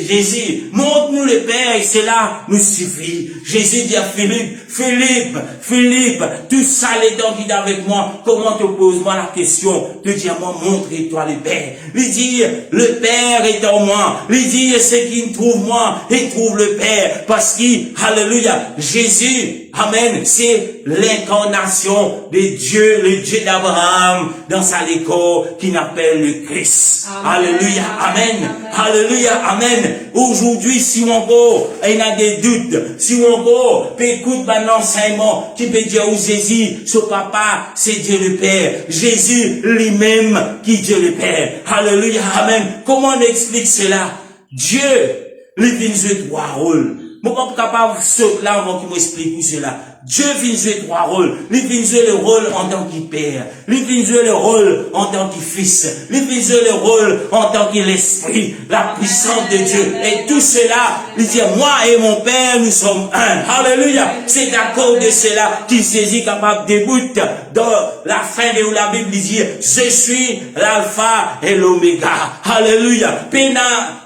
Jésus, montre-nous le Père, et cela nous suffit. Jésus dit à Philippe, Philippe, tout ça les dents qui est avec moi, comment te pose-moi la question, de dire, moi, montre-toi le Père. Il dit, le Père est en moi. Il dit, ce qui me trouve moi, il trouve le Père. Parce que, alléluia, Jésus, amen, c'est l'incarnation de Dieu, le Dieu d'Abraham, dans sa décor, qui n'appelle le Christ. Amen. Alléluia, amen. Alléluia, amen. Aujourd'hui, si encore, il y a des doutes, si encore, peut écouter un enseignement, qui peut dire où Jésus, son papa, c'est Dieu le Père. Jésus lui-même, qui est Dieu le Père. Alléluia, amen. Comment on explique cela? Dieu, lui vient jouer 3 rôles. Je ne suis pas capable de sauter là avant qu'il m'explique cela. Dieu vient jouer 3 rôles. Il vient jouer le rôle en tant que Père. Il vient jouer le rôle en tant que Fils. Il vient jouer le rôle en tant que l'Esprit, la puissance de Dieu. Et tout cela, il dit, moi et mon Père, nous sommes un. Alléluia. C'est à cause de cela qu'il s'agit capable de débouter dans la fin de la Bible dit, je suis l'alpha et l'oméga. Alléluia.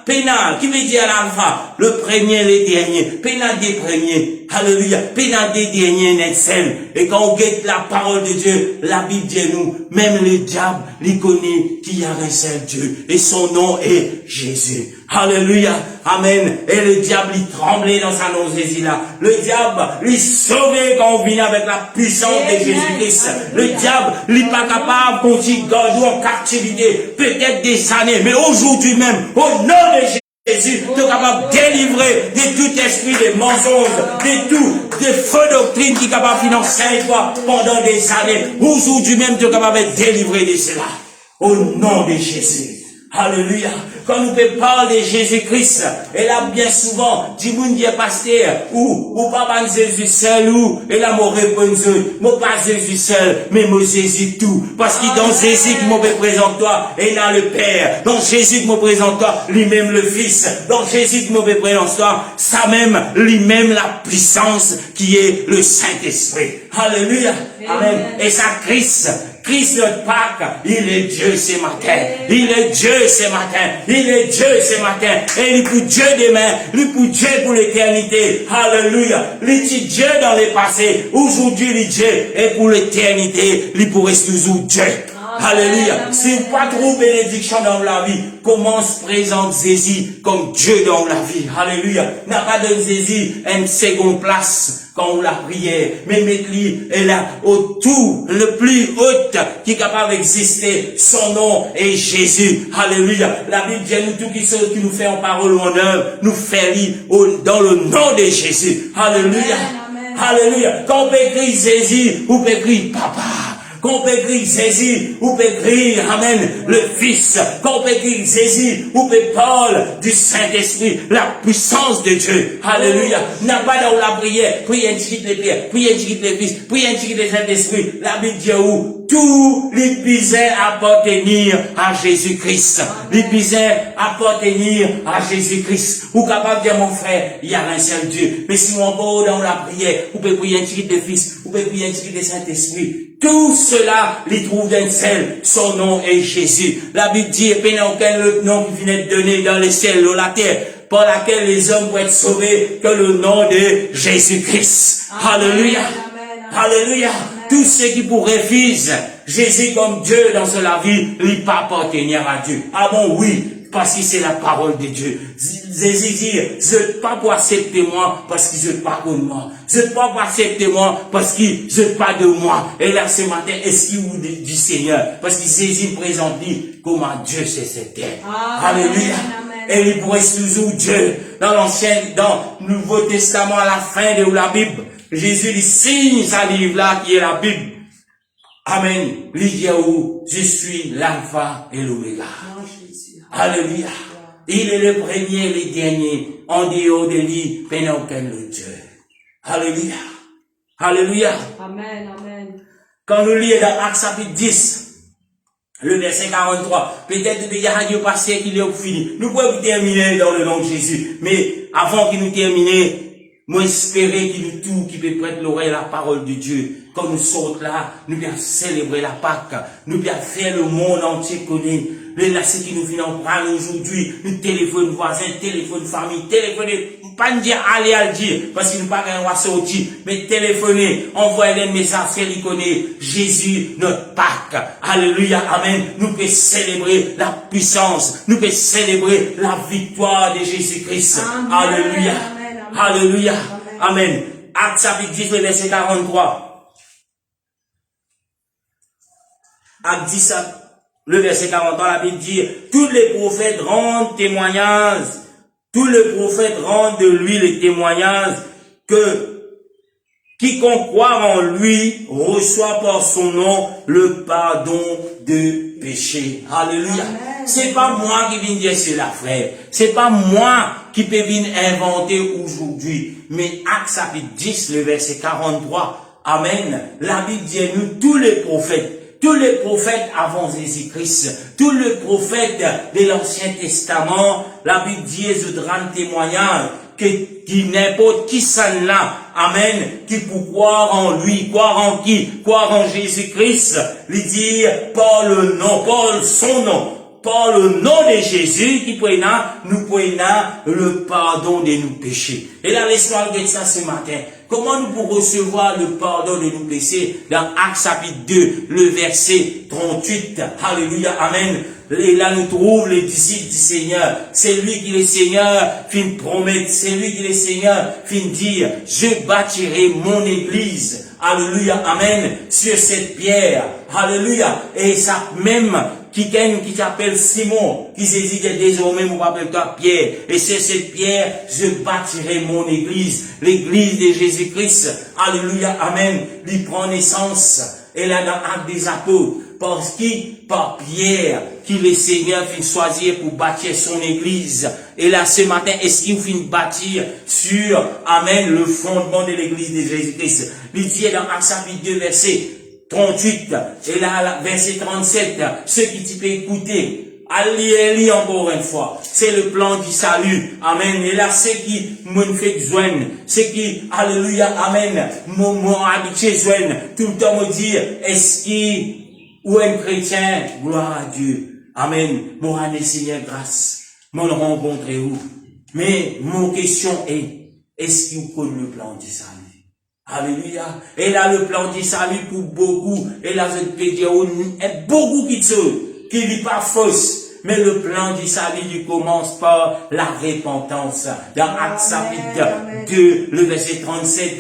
Pénal, qui veut dire l'alpha? Le premier, le dernier. Pénal des premiers. Alléluia. Pénal des derniers, n'est seul. Et quand on guette la parole de Dieu, la Bible dit nous, même le diable, il connaît qu'il y a un seul Dieu. Et son nom est Jésus. Alléluia. Amen. Et le diable, il tremblait dans sa nom Jésus là. Le diable, il sauvait quand on vient avec la puissance de Jésus-Christ. Le diable, il n'est pas capable qu'on t'y garde en captivité, peut-être des années, mais aujourd'hui même, au nom de Jésus, tu es capable de délivrer de tout esprit de mensonges, de fausses doctrines qui est capable de financer toi pendant des années. Aujourd'hui même, tu es capable de délivrer de cela. Au nom de Jésus. Alléluia. Quand nous parler de Jésus-Christ, et là, bien souvent, du monde qui est pasteur, ou pas Jésus seul, ou, et là, moi réponds, moi pas Jésus seul, mais moi Jésus tout. Parce que dans Jésus qui me présente toi, et dans le Père, dans Jésus qui me présente toi, lui-même le Fils, dans Jésus qui me présente toi, ça même, lui-même la puissance qui est le Saint-Esprit. Alléluia. Amen. Et ça, Christ notre Pâques, il est Dieu ce matin. Il est Dieu ce matin. Il est Dieu ce matin. Et il est pour Dieu demain. Il est pour Dieu pour l'éternité. Alléluia. Il est Dieu dans le passé. Aujourd'hui, il est Dieu. Et pour l'éternité, il pourrait toujours Dieu. Alléluia. Si vous pas trop bénédiction dans la vie, commence présente Jésus comme Dieu dans la vie. Alléluia. N'a pas de Jésus une seconde place quand on la prière. Mais mettez-lui est là autour, le plus haut qui est capable d'exister. Son nom est Jésus. Alléluia. La Bible dit nous tout qui nous fait en parole ou en œuvre, nous fait dans le nom de Jésus. Alléluia. Alléluia. Quand on peut écrire Jésus, on peut écrire Papa. Qu'on peut écrire Jésus, ou peut écrire, Amen, le Fils. Qu'on peut écrire Jésus, ou peut parler du Saint-Esprit, la puissance de Dieu. Alléluia. N'a pas dans la prière, priez un petit les pierres, priez un petit les Fils, priez un petit les Saint-Esprit. La Bible dit où tout les besoins appartenir à Jésus-Christ. Les besoins appartenir à Jésus-Christ. Ou capable de dire, mon frère, il y a un seul Dieu. Mais si on va dans la prière, vous pouvez prier un petit les Fils, vous pouvez prier un petit les Saint-Esprit. Tout cela, il trouve d'un seul. Son nom est Jésus. La Bible dit, et n'a aucun autre nom qui vient d'être donné dans les ciels ou la terre, par laquelle les hommes vont être sauvés, que le nom de Jésus-Christ. Alléluia. Alléluia. Tous ceux qui refusent Jésus comme Dieu dans la vie, ils ne peuvent pas appartenir à Dieu. Ah bon, oui. Parce que c'est la parole de Dieu. Jésus dit, je ne peux pas accepter moi parce que je ne pas de moi. Je ne peux pas accepter moi parce que je ne pas de moi. Et là, ce matin, est-ce qu'il vous dit du Seigneur? Parce que Jésus présente lui comment Dieu c'est cette terre. Alléluia. Et il reste toujours Dieu. Dans le Nouveau Testament, à la fin de la Bible, Jésus lui signe sa livre là qui est la Bible. Amen. Il dit où je suis l'alpha et l'oméga. Alléluia. Il est le premier et le dernier. En dehors de lui, il n'y a aucun autre Dieu. Alléluia. Alléluia.
Amen, amen.
Quand nous lisons dans Actes chapitre 10, le verset 43, peut-être qu'il y a un passé qui est fini. Nous pouvons terminer dans le nom de Jésus. Mais avant qu'il nous termine, moi espérer qu'il nous tout, qui peut prêter l'oreille à la parole de Dieu. Quand nous sortons là, nous bien célébrer la Pâque. Nous bien faire le monde entier connaître. Là, ce qui nous vient en prendre aujourd'hui, nous téléphone voisin, téléphone famille, téléphoner, pas nous dire allez à le dire, parce qu'il nous pas qu'un sortir, mais téléphoner, envoyer des messages, il connaît Jésus, notre Pâque. Alléluia, amen. Nous pouvons célébrer la puissance, nous pouvons célébrer la victoire de Jésus-Christ. Alléluia. Amen. Alléluia. Amen. Actes chapitre 10, verset 43. Actes 10, le verset 43, la Bible dit, tous les prophètes rendent témoignage, tous les prophètes rendent de lui le témoignage que quiconque croit en lui reçoit par son nom le pardon de péché. Alléluia. C'est pas moi qui viens dire cela, frère. C'est pas moi qui peux venir inventer aujourd'hui. Mais Actes chapitre 10, le verset 43, amen. La Bible dit, nous, tous les prophètes avant Jésus-Christ, tous les prophètes de l'Ancien Testament, la Bible dit, je rends témoignage qui n'importe qui s'en là, amen, qui pour croire en lui, croire en qui, croire en Jésus-Christ, lui dire par le nom, par son nom, par le nom de Jésus, qui nous prenons le pardon de nos péchés. Et là, laisse-moi regarder ça ce matin. Comment nous pouvons recevoir le pardon de nos péchés dans Actes chapitre 2, le verset 38. Alléluia, amen. Et là, nous trouvons les disciples du Seigneur. C'est lui qui est le Seigneur, fin promettre. C'est lui qui est le Seigneur, fin dire, je bâtirai mon église. Alléluia, amen. Sur cette pierre. Alléluia. Et ça même, qui s'appelle Simon, qui s'est dit que désormais, vous appelez toi Pierre. Et c'est cette pierre, je bâtirai mon église. L'église de Jésus-Christ. Alléluia, amen. Il prend naissance. Et là, dans Actes des Apôtres, parce que par Pierre, qui le Seigneur finit choisir pour bâtir son église. Et là, ce matin, est-ce qu'il finit bâtir sur, amen, le fondement de l'église de Jésus-Christ? Il dit dans Actes chapitre 2, verset 38, et là, verset 37, ceux qui peuvent écouter, Allez encore une fois. C'est le plan du salut. Amen. Et là, c'est qui m'ont fait joindre. C'est qui, alléluia, amen, m'ont habitué joindre. Tout le temps me dire, est-ce qu'il, ou un chrétien, gloire à Dieu. Amen. Mon année, Seigneur, grâce. M'en rencontrer où? Mais, mon question est-ce qu'il connaît le plan du salut? Alléluia. Et là, le plan du salut pour beaucoup. Et là, je peux dire, il y a beaucoup qui n'est pas fausse. Mais le plan du salut, il commence par la repentance. Dans Actes chapitre 2, le verset 37,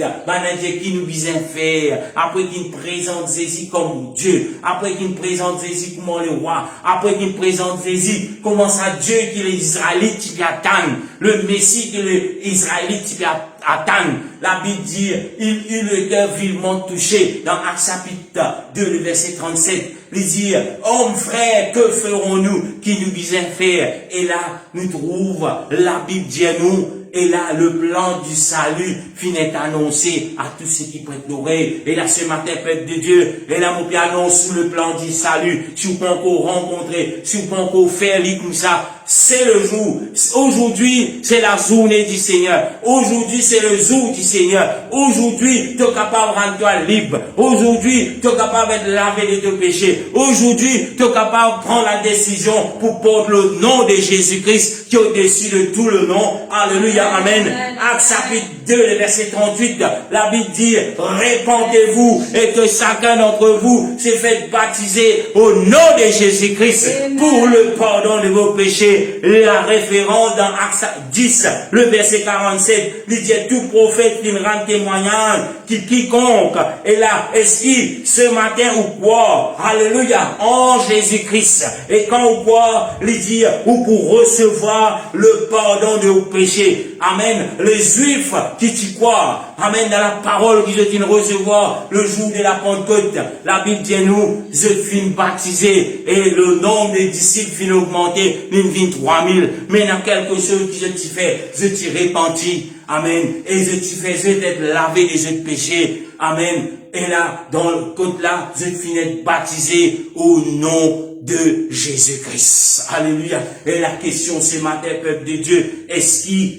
Dieu qui nous vise faire, après qu'il nous présente Jésus comme Dieu, après qu'il nous présente Jésus comme le roi, après qu'il nous présente Jésus comment ça Dieu qui les Israélites qui attendent, le Messie que les Israélites qui attendent. La Bible dit, il eut le cœur vivement touché. Dans Actes chapitre 2, le verset 37, il dit, homme frère, que ferons-nous qui nous disent faire? Et là, nous trouvons, la Bible dit à nous, et là, le plan du salut finit annoncé à tous ceux qui prêtent l'oreille. Et là, ce matin, peuple de Dieu, et là, mon Père annonce le plan du salut. Si vous pouvez encore rencontrer, si vous pouvez encore faire l'île comme ça, c'est le jour. Aujourd'hui, c'est la journée du Seigneur. Aujourd'hui, c'est le jour du Seigneur. Aujourd'hui, tu es capable de rendre toi libre. Aujourd'hui, tu es capable de laver de tes péchés. Aujourd'hui, tu es capable de prendre la décision pour porter le nom de Jésus-Christ qui est au-dessus de tout le nom. Alléluia, amen. Actes chapitre 2, le verset 38, la Bible dit, répandez-vous et que chacun d'entre vous s'est fait baptiser au nom de Jésus-Christ pour le pardon de vos péchés. La référence dans Actes 10, le verset 47, il dit tout prophète qui me rend témoignage, quiconque est là, est-ce qu'il ce matin ou quoi, alléluia, en Jésus-Christ, et quand ou quoi, il dit, ou pour recevoir le pardon de vos péchés, amen, les Juifs qui t'y croient, amen, dans la parole qu'ils ont recevoir le jour de la Pentecôte, la Bible dit nous, je suis baptisé, et le nombre des disciples finit augmenter, une vie 3000, mais dans quelque chose que je t'y fais, je t'y repentis, amen, et je t'y fais, je t'être lavé des autres péchés, amen, et là, dans le côté là, je finis baptisé au nom de Jésus-Christ, alléluia, et la question ce matin, peuple de Dieu, est-ce qu'il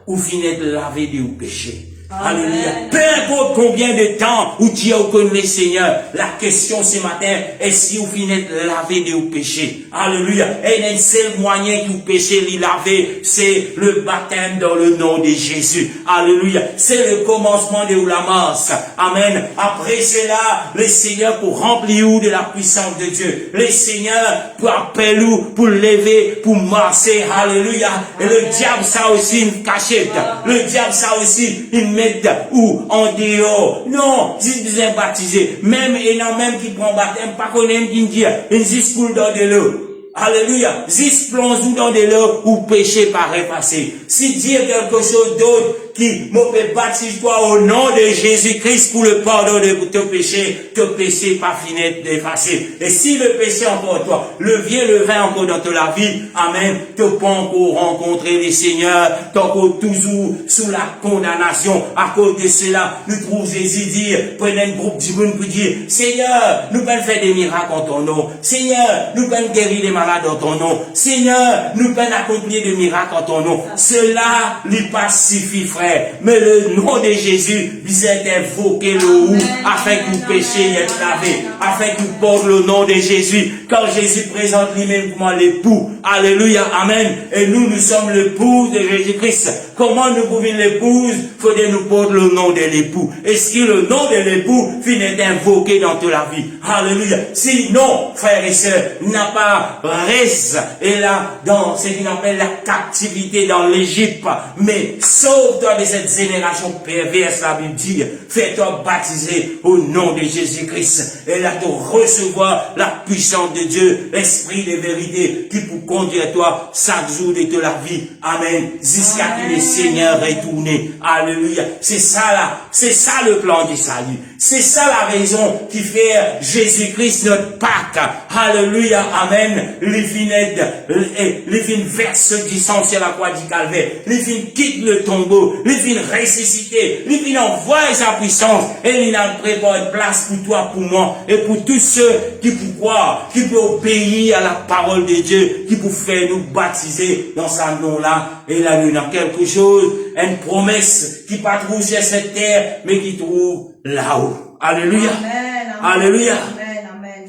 ou finit de laver des péchés? Alléluia. Peu importe combien de temps où tu as connu le Seigneur, la question ce matin est si vous finissez de laver de vos péchés. Alléluia. Et un seul moyen que vous péchez les laver, c'est le baptême dans le nom de Jésus. Alléluia. C'est le commencement de la masse. Amen. Après cela, le Seigneur pour remplir de la puissance de Dieu. Le Seigneur pour appeler pour lever, pour marcher. Alléluia. Et le diable ça aussi une cachette. Le diable ça aussi une ou en dehors. Non, si vous êtes baptisé, même, et non, même qui prend baptême, pas qu'on aime qui dit, une zis coule dans de l'eau. Alléluia. Zis plonge dans de l'eau ou péché par effacer. Si Dieu quelque chose d'autre qui me fait baptiser toi au nom de Jésus-Christ pour le pardon de tes péchés pas fini d'effacer. Et si le péché encore toi, le vieux, le vin encore dans ta vie, amen, tu peux encore rencontrer les seigneurs, tu encore toujours sous la condamnation. À cause de cela, nous trouvons Jésus dire, prenez un groupe du monde pour dire, Seigneur, nous pouvons faire des miracles en ton nom. Seigneur, nous pouvons guérir les malades en ton nom. Seigneur, nous pouvons accomplir des miracles en ton nom. Cela n'est pas suffit, frère. Mais le nom de Jésus, vous êtes invoqué le ou, afin que vous péchiez et lavé, afin que vous portez le nom de Jésus. Quand Jésus présente lui-même comme l'époux, alléluia, amen. Et nous, nous sommes l'épouse de Jésus-Christ. Comment nous pouvons l'épouse? Faudrait nous porter le nom de l'époux. Est-ce que le nom de l'époux finit invoqué dans toute la vie? Alléluia. Sinon, frères et sœurs, n'a pas reste, et là, dans ce qu'on appelle la captivité dans l'Égypte, mais sauve-toi de cette génération perverse, la Bible dit, fais-toi baptiser au nom de Jésus-Christ, et là, tu recevoir la puissance de Dieu, l'esprit de vérité, qui pour conduire toi chaque jour de la vie. Amen. Jusqu'à que le Seigneur retourne. Alléluia. C'est ça là, c'est ça le plan du salut. C'est ça la raison qui fait Jésus-Christ notre Pâques. Alléluia, amen. Les vignes verse du sang sur la croix du calvaire. Les vignes quitte le tombeau. Les vignes ressuscité. Les vignes envoie sa puissance. Et il a préparé une place pour toi, pour moi. Et pour tous ceux qui peuvent croire, qui peuvent obéir à la parole de Dieu, qui peuvent faire nous baptiser dans sa nom-là. Et là, nous avons quelque chose, une promesse qui pas trouve sur cette terre, mais qui trouve là-haut. Alléluia.
Amen, amen,
Alléluia.
Amen, amen.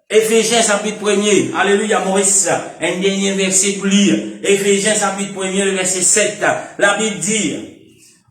Éphésiens chapitre 1er. Alléluia, Maurice. Un dernier verset pour lire. Éphésiens chapitre 1er, le verset 7. La Bible dit,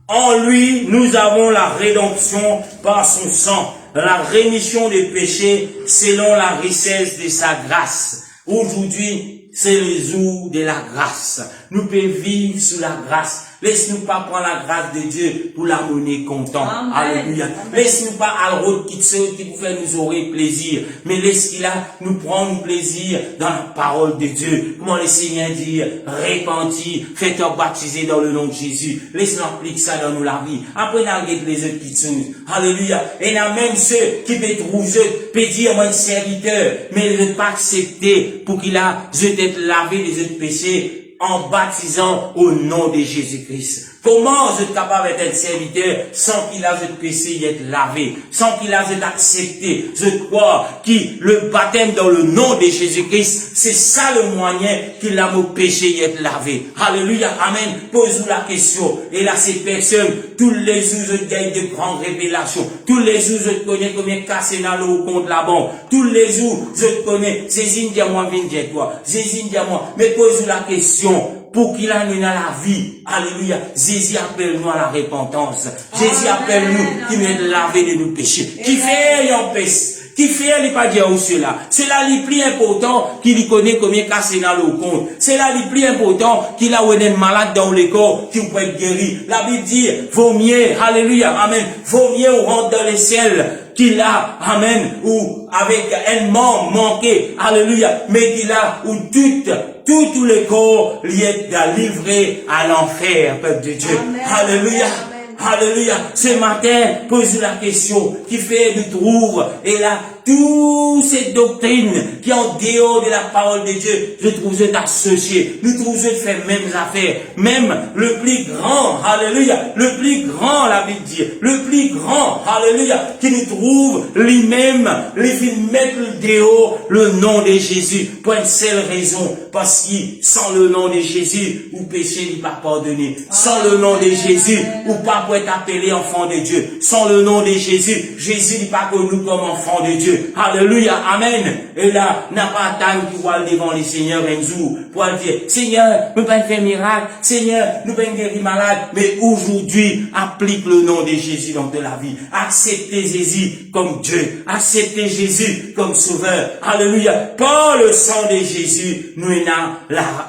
en lui, nous avons la rédemption par son sang, la rémission des péchés selon la richesse de sa grâce. Aujourd'hui, c'est le jour de la grâce. Nous pouvons vivre sous la grâce. Laisse-nous pas prendre la grâce de Dieu pour la monnaie content.
Amen.
Alléluia. Laisse-nous pas à la route qui pour faire nous aurait plaisir. Mais laisse qu'il a nous prendre plaisir dans la parole de Dieu. Comment le Seigneur dit, repentis, faites-vous baptiser dans le nom de Jésus. Laisse-nous appliquer ça dans nous la vie. Après, nous avons les autres qui sont. Alléluia. Et il y a même ceux qui peuvent trouver, peuvent dire, moi, serviteur, mais ne pas accepter pour qu'il a, je t'être lavé les autres péchés en baptisant au nom de Jésus-Christ. Comment je suis capable d'être serviteur sans qu'il a de péché être lavé, sans qu'il a de accepté, je crois que le baptême dans le nom de Jésus-Christ, c'est ça le moyen qu'il a mon péché être lavé. Alléluia, amen. Pose-vous la question. Et là, ces personnes, tous les jours, je gagne de grandes révélations. Tous les jours, je connais combien cassé dans l'eau contre la banque. Tous les jours, je connais, Jésus, dis-moi, viens dire toi. Jésus, dis-moi. Mais pose-vous la question. Pour qu'il en ait dans la vie. Alléluia. Jésus appelle nous à la repentance. Jésus appelle nous qui m'est lavé de nos péchés. Qui fait un péché. Qui fait, il pas dire où cela. C'est là le plus important qu'il connaît combien cassé dans le compte. C'est là le plus important qu'il a un malade dans le corps qui peut être guéri. La Bible dit, vaut mieux, alléluia, amen, vaut mieux on rentre dans les ciels qu'il a, amen, ou avec un membre manqué, alléluia, mais qu'il a, ou tous les corps liés livrés à l'enfer, peuple de Dieu.
Amen.
Alléluia.
Amen.
Alléluia. Ce matin, pose la question qui fait du trouve. Et là, toutes ces doctrines qui en dehors de la parole de Dieu, je trouve eux associés. Nous trouvons eux faire mêmes affaires. Même le plus grand, alléluia, le plus grand, la Bible dit, le plus grand, alléluia, qui nous trouve lui-même, les filles mettre dehors le nom de Jésus. Pour une seule raison. Parce que sans le nom de Jésus, ou péché n'est pas pardonné. Sans le nom de Jésus, ou pas pour être appelé enfant de Dieu. Sans le nom de Jésus, Jésus n'est pas connu comme enfant de Dieu. Alléluia, amen. Et là, n'a pas atteint qui voit devant le Seigneur un jour pour dire, Seigneur, nous pouvons faire miracle. Seigneur, nous pouvons guérir malade. Mais aujourd'hui, applique le nom de Jésus dans de la vie. Acceptez Jésus comme Dieu. Acceptez Jésus comme sauveur. Alléluia. Par le sang de Jésus, nous avons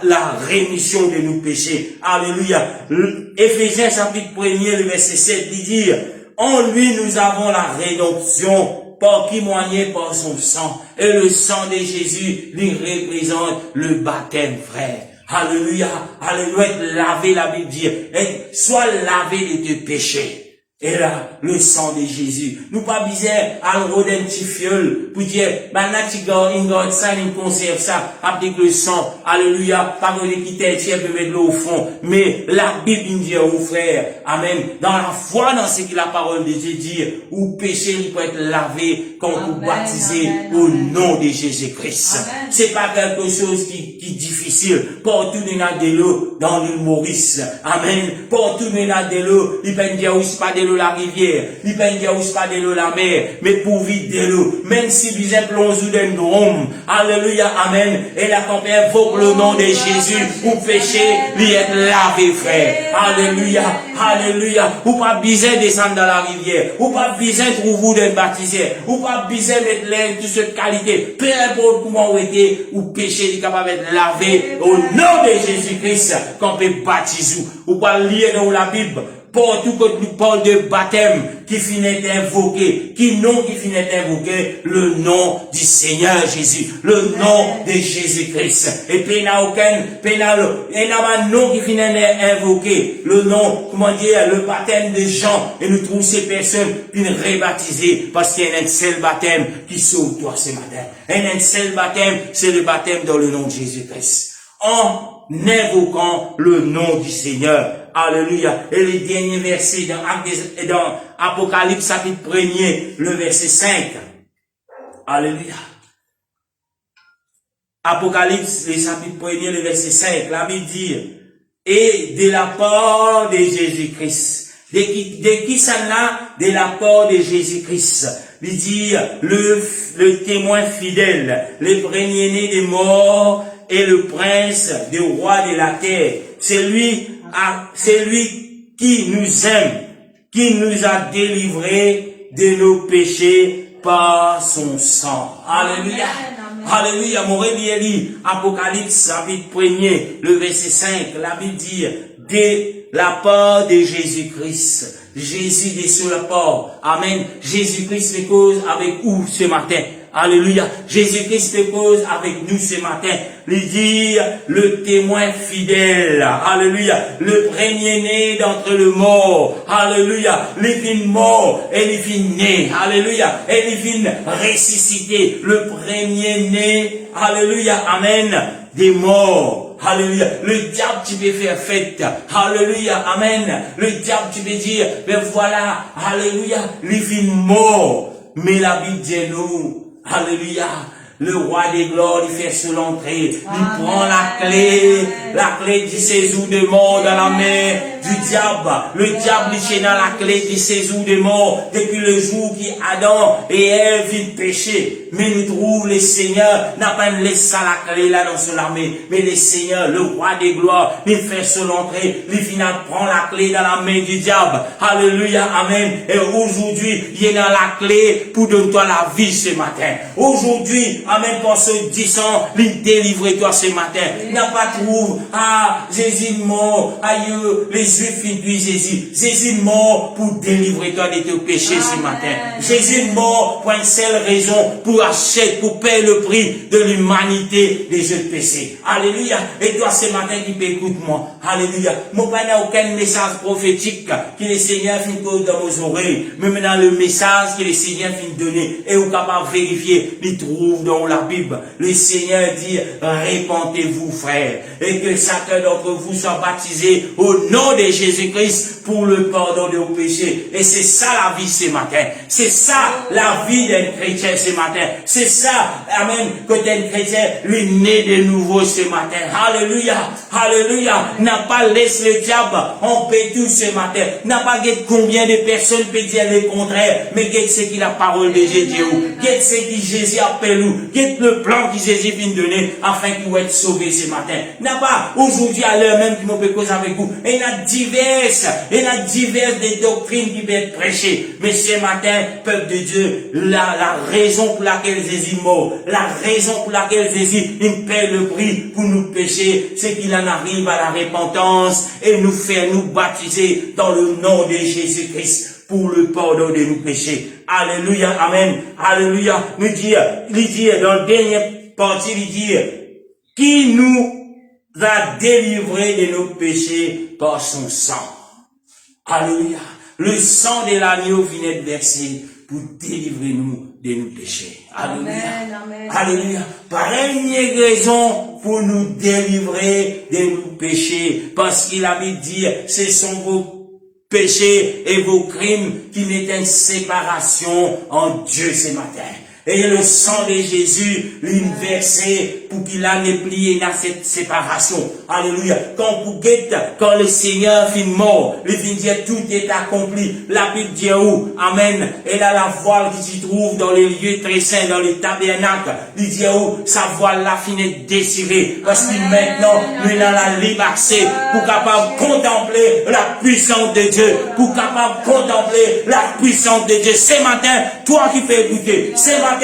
la rémission de nos péchés. Alléluia. Éphésiens chapitre 1er, le verset 7, dit, en lui nous avons la rédemption, par qui moyen par son sang. Et le sang de Jésus lui représente le baptême, frère. Alléluia. Alléluia. Être lavé, la Bible dit. Sois lavé de tes péchés. Et là, le sang de Jésus. Nous pas besoin à le roder un petit fiole pour dire, maintenant tu gardes ça, il conserve ça, avec le sang. Alléluia. Pas que les quitter, tu peux mettre l'eau au fond. Mais la Bible dit, oh frère, amen. Dans la foi, dans ce que la parole de Dieu dit, où péché, il peut être lavé quand vous baptisez au nom de Jésus-Christ. C'est pas quelque chose qui est difficile. Partout, il y a de l'eau dans l'île Maurice. Amen. Partout, il y a de l'eau. Il peut dire, où c'est pas de l'eau la rivière. Il peut dire, où c'est pas de l'eau la mer. Mais pour vivre de l'eau. Même si vous êtes plongé dans le drôme. Alléluia. Amen. Et la campagne invoque le nom de Jésus. Ou péché, lui être lavé, frère. Alléluia. Alléluia. Ou pas besoin de descendre dans la rivière. Ou pas besoin de trouver d'être baptisé. Ou pas besoin de mettre l'air, toute cette qualité. Peu importe comment vous êtes, ou péché, il est capable d'être lavé au nom de Jésus-Christ. Qu'on peut baptiser. Ou pas lire dans la Bible. Partout que nous parlons de baptême, qui finit d'invoquer, qui finit d'invoquer le nom du Seigneur Jésus, le nom de Jésus-Christ. Et puis, il n'y a pas un nom qui finit d'invoquer le nom, comment dire, le baptême de Jean. Et nous trouvons ces personnes qui nous rebaptisées parce qu'il y a un seul baptême qui sauve toi ce matin. Et un seul baptême, c'est le baptême dans le nom de Jésus-Christ. En invoquant le nom du Seigneur. Alléluia. Et les derniers versets dans Apocalypse chapitre 1er, le verset 5. Alléluia. Apocalypse, le chapitre 1er, le verset 5. La Bible dit, et de la part de Jésus-Christ. De qui ça n'a? De la part de Jésus-Christ. Il dit, le témoin fidèle, le premier-né des morts et le prince des rois de la terre. C'est lui qui nous aime, qui nous a délivrés de nos péchés par son sang. Alléluia. Alléluia. Mon réveil dit, Apocalypse, chapitre 1er, le verset 5, la Bible dit, de la part de Jésus-Christ. Jésus est sur la part. Amen. Jésus-Christ fait cause avec vous ce matin. Alléluia. Jésus-Christ fait cause avec nous ce matin. Il dit, le témoin fidèle. Alléluia. Le premier-né d'entre les morts. Alléluia. Les fins morts et les fins nés. Alléluia. Et les fins ressuscités. Le premier-né. Alléluia. Amen. Des morts. Alléluia. Le diable, tu peux faire fête. Alléluia. Amen. Le diable, tu peux dire, ben voilà. Alléluia. Les fins morts. Mais la Bible dit nous. Alléluia. Le roi des gloires, il fait sur l'entrée. Il prend la clé du séjour de mort dans la main du diable. Le diable, il tient dans la clé du séjour de mort depuis le jour qui Adam et Ève vit péché. Mais nous trouvons le Seigneur n'a pas laissé la clé là dans son armée. Mais le Seigneur, le roi des gloires, il fait sur l'entrée. Il final prend la clé dans la main du diable. Alléluia. Amen. Et aujourd'hui, il est dans la clé pour donner toi la vie ce matin. Aujourd'hui, amen, pour ce 10 ans, il délivre toi ce matin. N'a pas trouvé, Jésus mort, aïe, les Juifs finissent Jésus. Jésus mort pour délivrer toi de tes péchés ce matin. Jésus mort pour une seule raison, pour acheter, pour payer le prix de l'humanité des autres péchés. Alléluia. Et toi ce matin qui peux écouter moi. Alléluia. Mon père n'a aucun message prophétique que le Seigneur finit dans vos oreilles. Mais maintenant le message que le Seigneur finit de donner, et vous capable de vérifier, il trouve dans la Bible. Le Seigneur dit, répentez-vous frères, et que chacun d'entre vous soit baptisé au nom de Jésus-Christ pour le pardon de vos péchés. Et c'est ça la vie ce matin. C'est ça la vie d'un chrétien ce matin. C'est ça, amen, que d'un chrétien lui né de nouveau ce matin. Alléluia. Alléluia. N'a pas laissé le diable en paix tout ce matin. N'a pas guette combien de personnes peut dire le contraire, mais guette ce qui la parole de Jésus. Guette ce qui Jésus appelle nous. Guette le plan que Jésus vient de donner afin qu'il puisse être sauvé ce matin. N'a pas aujourd'hui à l'heure même qui me peut causer avec vous. Et il y a diverses des doctrines qui peuvent être prêchées. Mais ce matin, peuple de Dieu, la raison pour laquelle Jésus est mort, la raison pour laquelle Jésus il paie le prix pour nous pécher, c'est qu'il en arrive à la repentance et nous faire nous baptiser dans le nom de Jésus-Christ pour le pardon de nos péchés. Alléluia, amen, alléluia. Il dit dans la dernière partie, il dit, qui nous a délivrés de nos péchés par son sang. Alléluia. Le sang de l'agneau vient être versé pour délivrer nous de nos péchés. Alléluia. Amen, amen. Alléluia. Première raison pour nous délivrer de nos péchés. Parce qu'il avait dit, ce sont vos péchés et vos crimes qui mettent une séparation en Dieu ce matin. Et le sang de Jésus, versé pour qu'il en ait plié dans cette séparation. Alléluia. Quand le Seigneur finit mort, il finit dire tout est accompli. La Bible dit où? Amen. Et là, la voile qui s'y trouve dans les lieux très saints, dans les tabernacles, il dit où? Sa voile là finit déchirée. Parce que maintenant, nous avons la libre accès pour capable contempler la puissance de Dieu. Pour capable contempler la puissance de Dieu. Ce matin, toi qui peux écouter. Ce matin,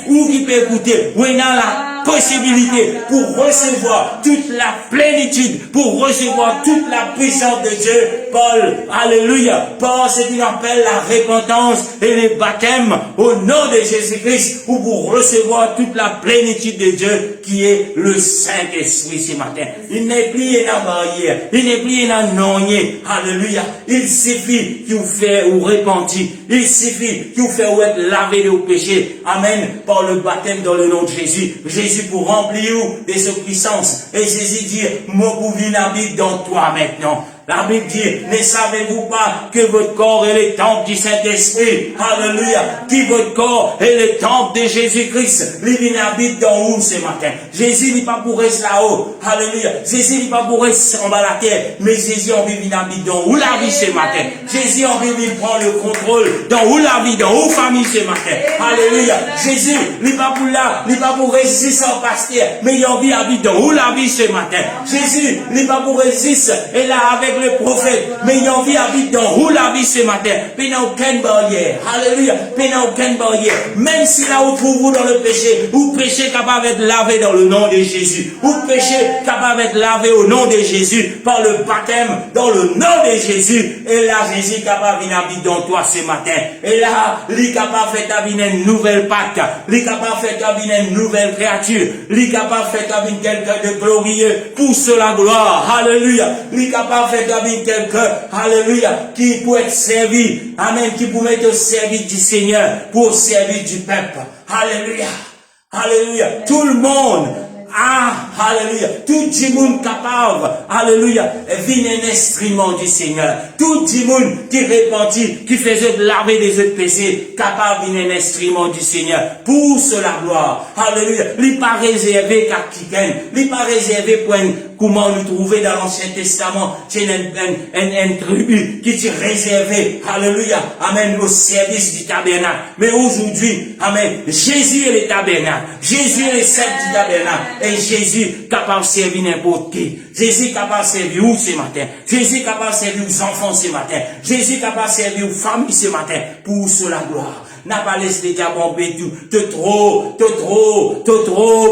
où qui peut écouter? Oui, dans la possibilité pour recevoir toute la plénitude, pour recevoir toute la puissance de Dieu. Paul, alléluia, par ce qu'il appelle la repentance et les baptêmes au nom de Jésus-Christ, pour recevoir toute la plénitude de Dieu qui est le Saint-Esprit ce matin. Il n'est plus une barrière, il n'est plus une nonier, alléluia. Il suffit qu'il vous fait ou repentir, il suffit qu'il vous fait ou être lavé de vos péchés, amen, par le baptême dans le nom de Jésus. Jésus pour remplir de sa puissance, et Jésus dit, mon pouvoir habite dans toi maintenant. La Bible dit, ne savez-vous pas que votre corps est le temple du Saint-Esprit? Alléluia. Qui votre corps est le temple de Jésus-Christ. Il habite dans vous ce matin. Jésus n'est pas pour rester là-haut. Alléluia. Jésus n'est pas pour rester en bas de la terre. Mais Jésus en vie habite dans vous la vie ce matin. Jésus en vie prend le contrôle dans vous la vie, dans vos familles ce matin. Alléluia. Jésus n'est pas pour là, n'est pas pour résister sans pasteur. Mais il en vie habite dans vous la vie ce matin. Jésus n'est pas pour résister. Et là avec le prophète, mais il y a envie habite dans où la vie ce matin. Mais il n'y a aucune barrière. Alléluia. Mais il n'y a aucune barrière. Même si là où trouvez-vous dans le péché, ou péché capable d'être lavé dans le nom de Jésus, ou péché capable d'être lavé au nom de Jésus, par le baptême dans le nom de Jésus. Et là, Jésus capable d'habiter dans toi ce matin. Et là, il est capable de faire une nouvelle Pâque. Il est capable de faire une nouvelle créature. Il est capable de faire quelqu'un de glorieux pour cela gloire. Alléluia. Il est capable de faire quelqu'un, alléluia, qui peut être servi, amen, qui peut être au service du Seigneur, pour servir du peuple. Alléluia. Alléluia. Tout le monde, alléluia. Tout le monde capable, alléluia, vient un instrument du Seigneur. Tout le monde qui repentit, qui faisait laver des autres péchés, capable vient un instrument du Seigneur. Pour cela gloire. Alléluia. Il n'est pas réservé qu'à quelqu'un. Il n'est pas réservé pour comment nous trouver dans l'Ancien Testament. C'est un tribu qui est réservé, alléluia, amen, au service du tabernacle. Mais aujourd'hui, amen, Jésus est le tabernacle. Jésus est le chef du tabernacle. Et Jésus capable de servir n'importe qui. Jésus capable de servir où ce matin? Jésus capable de servir aux enfants ce matin. Jésus capable de servir aux familles ce matin. Pour cela gloire. N'a pas laissé les diables embêter tout. T'es trop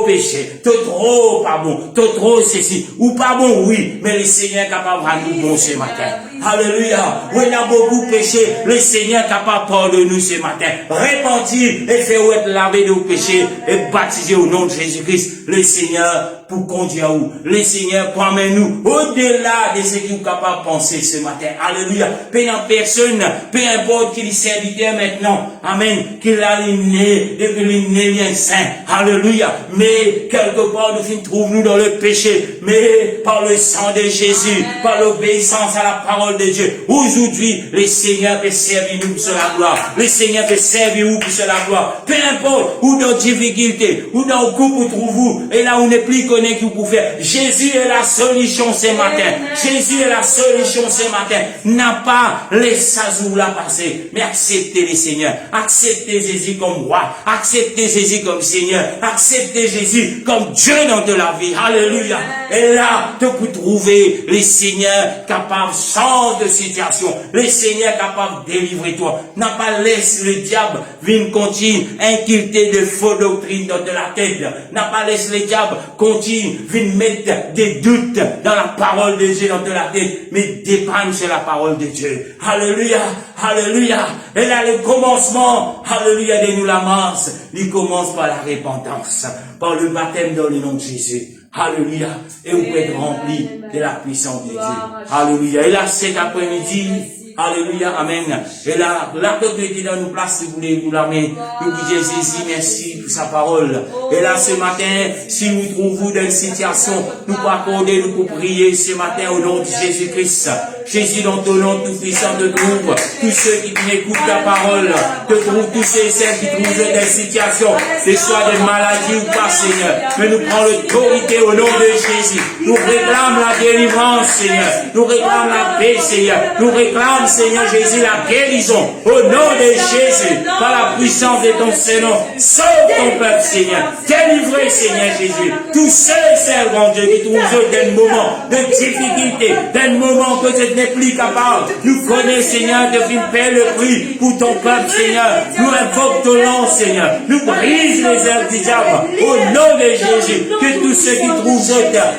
péché. T'es trop pas bon. T'es trop ceci. Ou pas bon, oui. Mais le Seigneur est capable de rendre bon ce matin. Alléluia. Où il y a beaucoup péché, le Seigneur est capable de pardonner nous ce matin. Repentir et faire être lavé de vos péchés et baptiser au nom de Jésus-Christ. Le Seigneur pour conduire où? Le Seigneur pour amener nous au-delà de ce qu'il est capable de penser ce matin. Alléluia. Peu personne, peu importe qu'il est serviteur maintenant. Amen. Qu'il a né, depuis le né bien saint. Alléluia. Mais quelque part, nous trouvons-nous dans le péché. Mais par le sang de Jésus, par l'obéissance à la parole de Dieu. Aujourd'hui, le Seigneur peut servir nous pour cela gloire. Le Seigneur peut servir vous pour cela gloire. Peu importe où dans difficulté, où dans le coup vous trouvez-vous, et là où n'est plus connu que vous pouvez faire. Jésus est la solution ce matin. Jésus est la solution ce matin. N'a pas laissé ça la passer, mais acceptez le Seigneur. Acceptez Jésus comme roi. Acceptez Jésus comme Seigneur. Acceptez Jésus comme Dieu dans de la vie. Alléluia. Et là, tu peux trouver le Seigneur capable de changer de situation. Le Seigneur capable de délivrer toi. N'a pas laissé le diable venir continuer inculter de fausses doctrines dans de la tête. N'a pas laissé le diable continuer venir mettre des doutes dans la parole de Dieu dans de la tête. Mais dépendre sur la parole de Dieu. Alléluia. Alléluia. Et là, le commencement, alléluia, de nous la masse, il commence par la repentance, par le baptême dans le nom de Jésus. Alléluia. Et vous pouvez être rempli de la puissance de Dieu. Alléluia. Et là, cet après-midi, alléluia, amen. Et là, peuple qui est dans nos places, si vous voulez vous la mettre, nous disons Jésus, merci pour sa parole. Et là, ce matin, si vous trouvez dans une situation, nous pouvons accorder, nous pouvons prier ce matin au nom de Jésus-Christ. Jésus, dans ton nom tout puissant, te trouve tous ceux qui écoutent ta parole, te trouve tous ceux et celles qui trouvent dans des situations, que ce soit des maladies ou pas, Seigneur. Mais nous prenons l'autorité au nom de Jésus. Nous réclamons la délivrance, Seigneur. Nous réclamons la paix, Seigneur. Nous réclamons, Seigneur Jésus, la guérison au nom de Jésus, par la puissance de ton Seigneur. Sauve ton peuple, Seigneur. Délivrez, Seigneur Jésus, tous ceux et celles, mon Dieu, qui trouvent d'un moment de difficulté, d'un moment que cette n'est plus capable. Nous connaissons, Seigneur, de payer le prix pour ton peuple, Seigneur. Nous invoquons ton nom, Seigneur. Nous brise les œuvres du diable. Au nom de Jésus, que tous ceux qui trouvent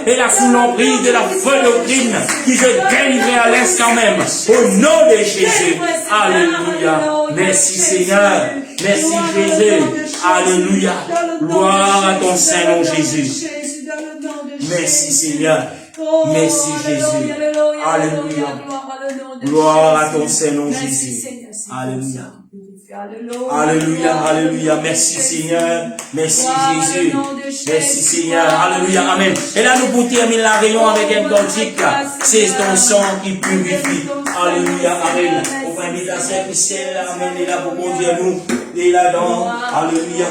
et là sous l'emprise de la folle doctrine, qui se délivrer à l'instant même. Au nom de Jésus. Alléluia. Merci, Seigneur. Merci, Jésus. Alléluia. Gloire à ton Saint-Nom, Jésus. Merci, Seigneur. Merci, Jésus. Alléluia. Gloire à ton Saint-Nom, Jésus. Alléluia. Alléluia, alléluia. Merci, Seigneur. Merci, Jésus. Merci, Seigneur. Alléluia, amen. Et là, nous pour terminer la réunion avec un cantique. C'est ton sang qui purifie. Alléluia, amen. On va inviter à Saint-Christelle, amen. Et là, pour conduire nous. Et là-dedans. Alléluia.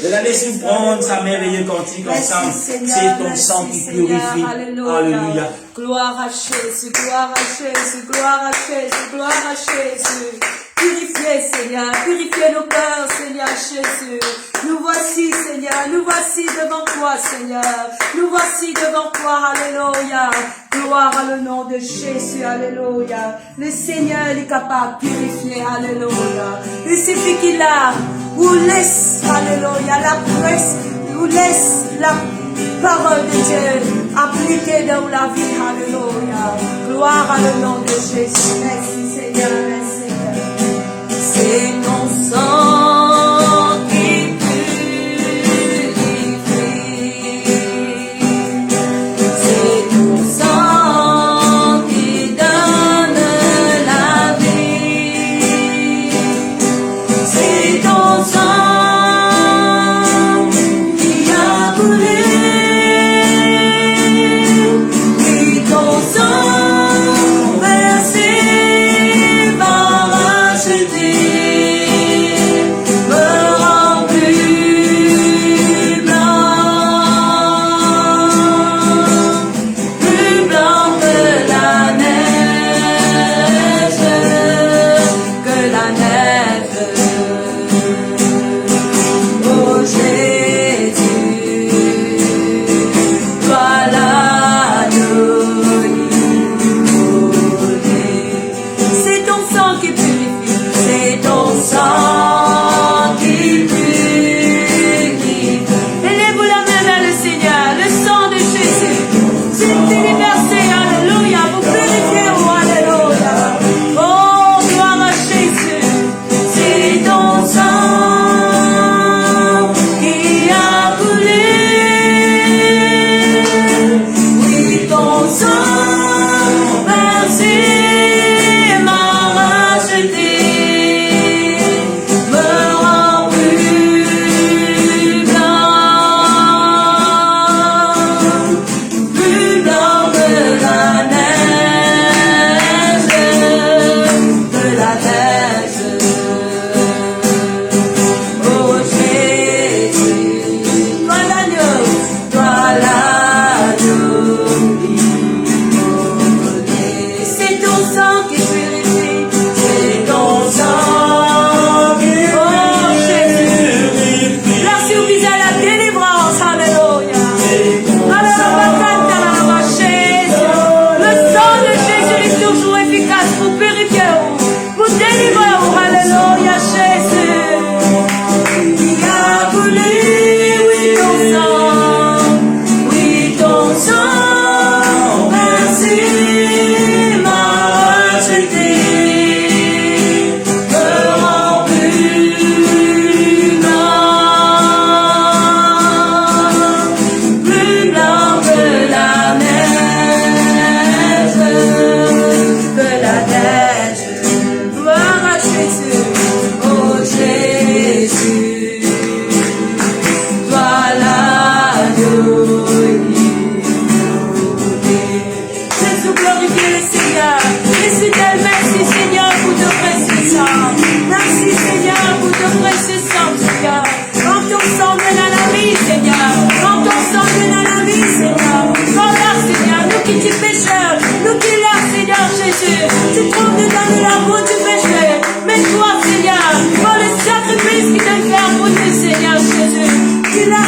Et là, laissez-nous prendre sa merveilleuse cantique ensemble. C'est ton sang qui purifie. Alléluia.
Gloire à Jésus, gloire à Jésus, gloire à Jésus, gloire à Jésus. Purifiez, Seigneur, purifiez nos cœurs, Seigneur Jésus. Nous voici, Seigneur, nous voici devant toi, Seigneur. Nous voici devant toi, alléluia. Gloire à le nom de Jésus, alléluia. Le Seigneur est capable de purifier, alléluia. Il suffit qu'il a, ou laisse, alléluia, la presse, ou laisse la parole de Dieu appliquée dans la vie, alléluia. Gloire à le nom de Jésus. Merci, Seigneur, merci. C'est ton sang qui purifie. C'est ton sang qui donne la vie. C'est ton sang qui a coulé. Oui, ton sang versé par racheté.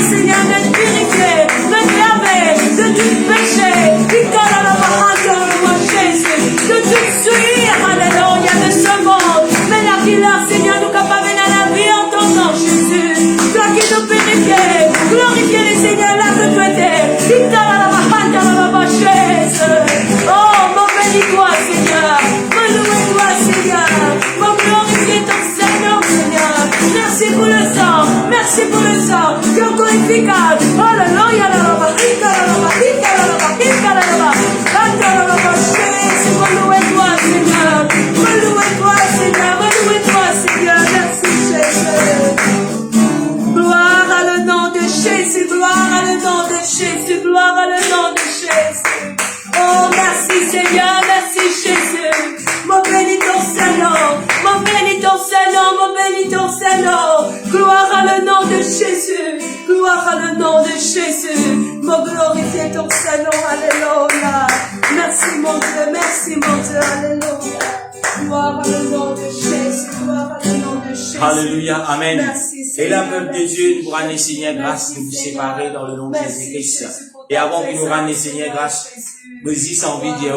Seigneur, d'être purifié, de tout péché, qui colle à la purifier. Glorifier le Seigneur, là que tu étais. Oh, mon bénis-toi, Seigneur. Mon louez-toi, Seigneur. Mon glorifier ton Seigneur, Seigneur. Merci pour le sang. Merci pour le sang. Qui est encore efficace. Alléluia, mon louez-toi, Seigneur. Mon louez-toi, Seigneur. Mon louez-toi, Seigneur. Merci, Jésus. Gloire à le nom de Jésus. Gloire à le nom de Jésus. Gloire à le nom de Jésus. Oh, merci Seigneur, merci Jésus. Mon béni ton Saint-Nom, mon béni ton Saint-Nom, mon béni ton Saint-Nom. Gloire à le nom de Jésus, gloire à le nom de Jésus. Mon glorifier ton Saint-Nom, alléluia. Merci mon Dieu, alléluia. Gloire à le nom de Jésus, gloire à le nom de Jésus.
Alléluia, amen.
Merci,
et la
Seigneur,
peuple de Dieu nous rend les Seigneur grâce de vous séparer dans le nom de Jésus-Christ. Et avant que nous rendions les Seigneur grâce, nous y sans envie de dire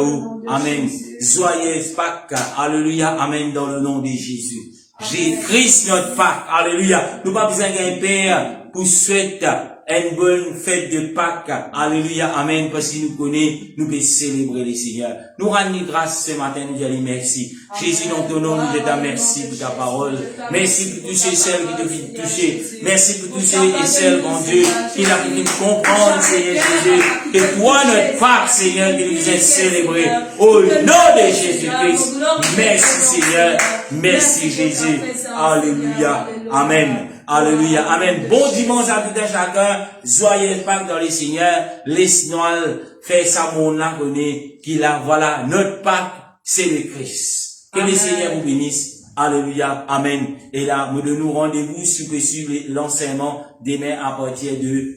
amen. Joyeuse Pâques, alléluia, amen, dans le nom de Jésus. Jésus-Christ notre Pâques, alléluia. Nous pas besoin d'un père pour souhaiter une bonne fête de Pâques, alléluia, amen, parce qu'il nous connaît, nous pouvons célébrer les Seigneurs. Nous rendons grâce ce matin, nous disons merci. Jésus, dans ton nom, nous disons merci pour ta parole. Merci pour tous ceux et celles qui te viennent toucher. Merci pour tous ceux et celles, mon Dieu, qui n'ont pu comprendre, Seigneur Jésus, que toi, notre Pâques, Seigneur, que nous disons célébrer. Au nom de Jésus-Christ. Merci, Seigneur. Merci, Jésus. Alléluia. Amen. Alléluia. Amen. Bon dimanche à tout un chacun. Joyeux Pâques dans les Seigneurs. Laisse-nous faire ça, mon là, qu'il a, voilà, notre Pâques, c'est le Christ. Que le Seigneur vous bénisse. Alléluia. Amen. Et là, nous donnons rendez-vous sur l'enseignement demain à partir de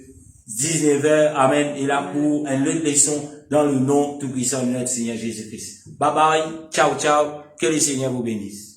19h. Amen. Et là, pour une autre leçon dans le nom tout puissant de notre Seigneur Jésus-Christ. Bye bye. Ciao, ciao. Que le Seigneur vous bénisse.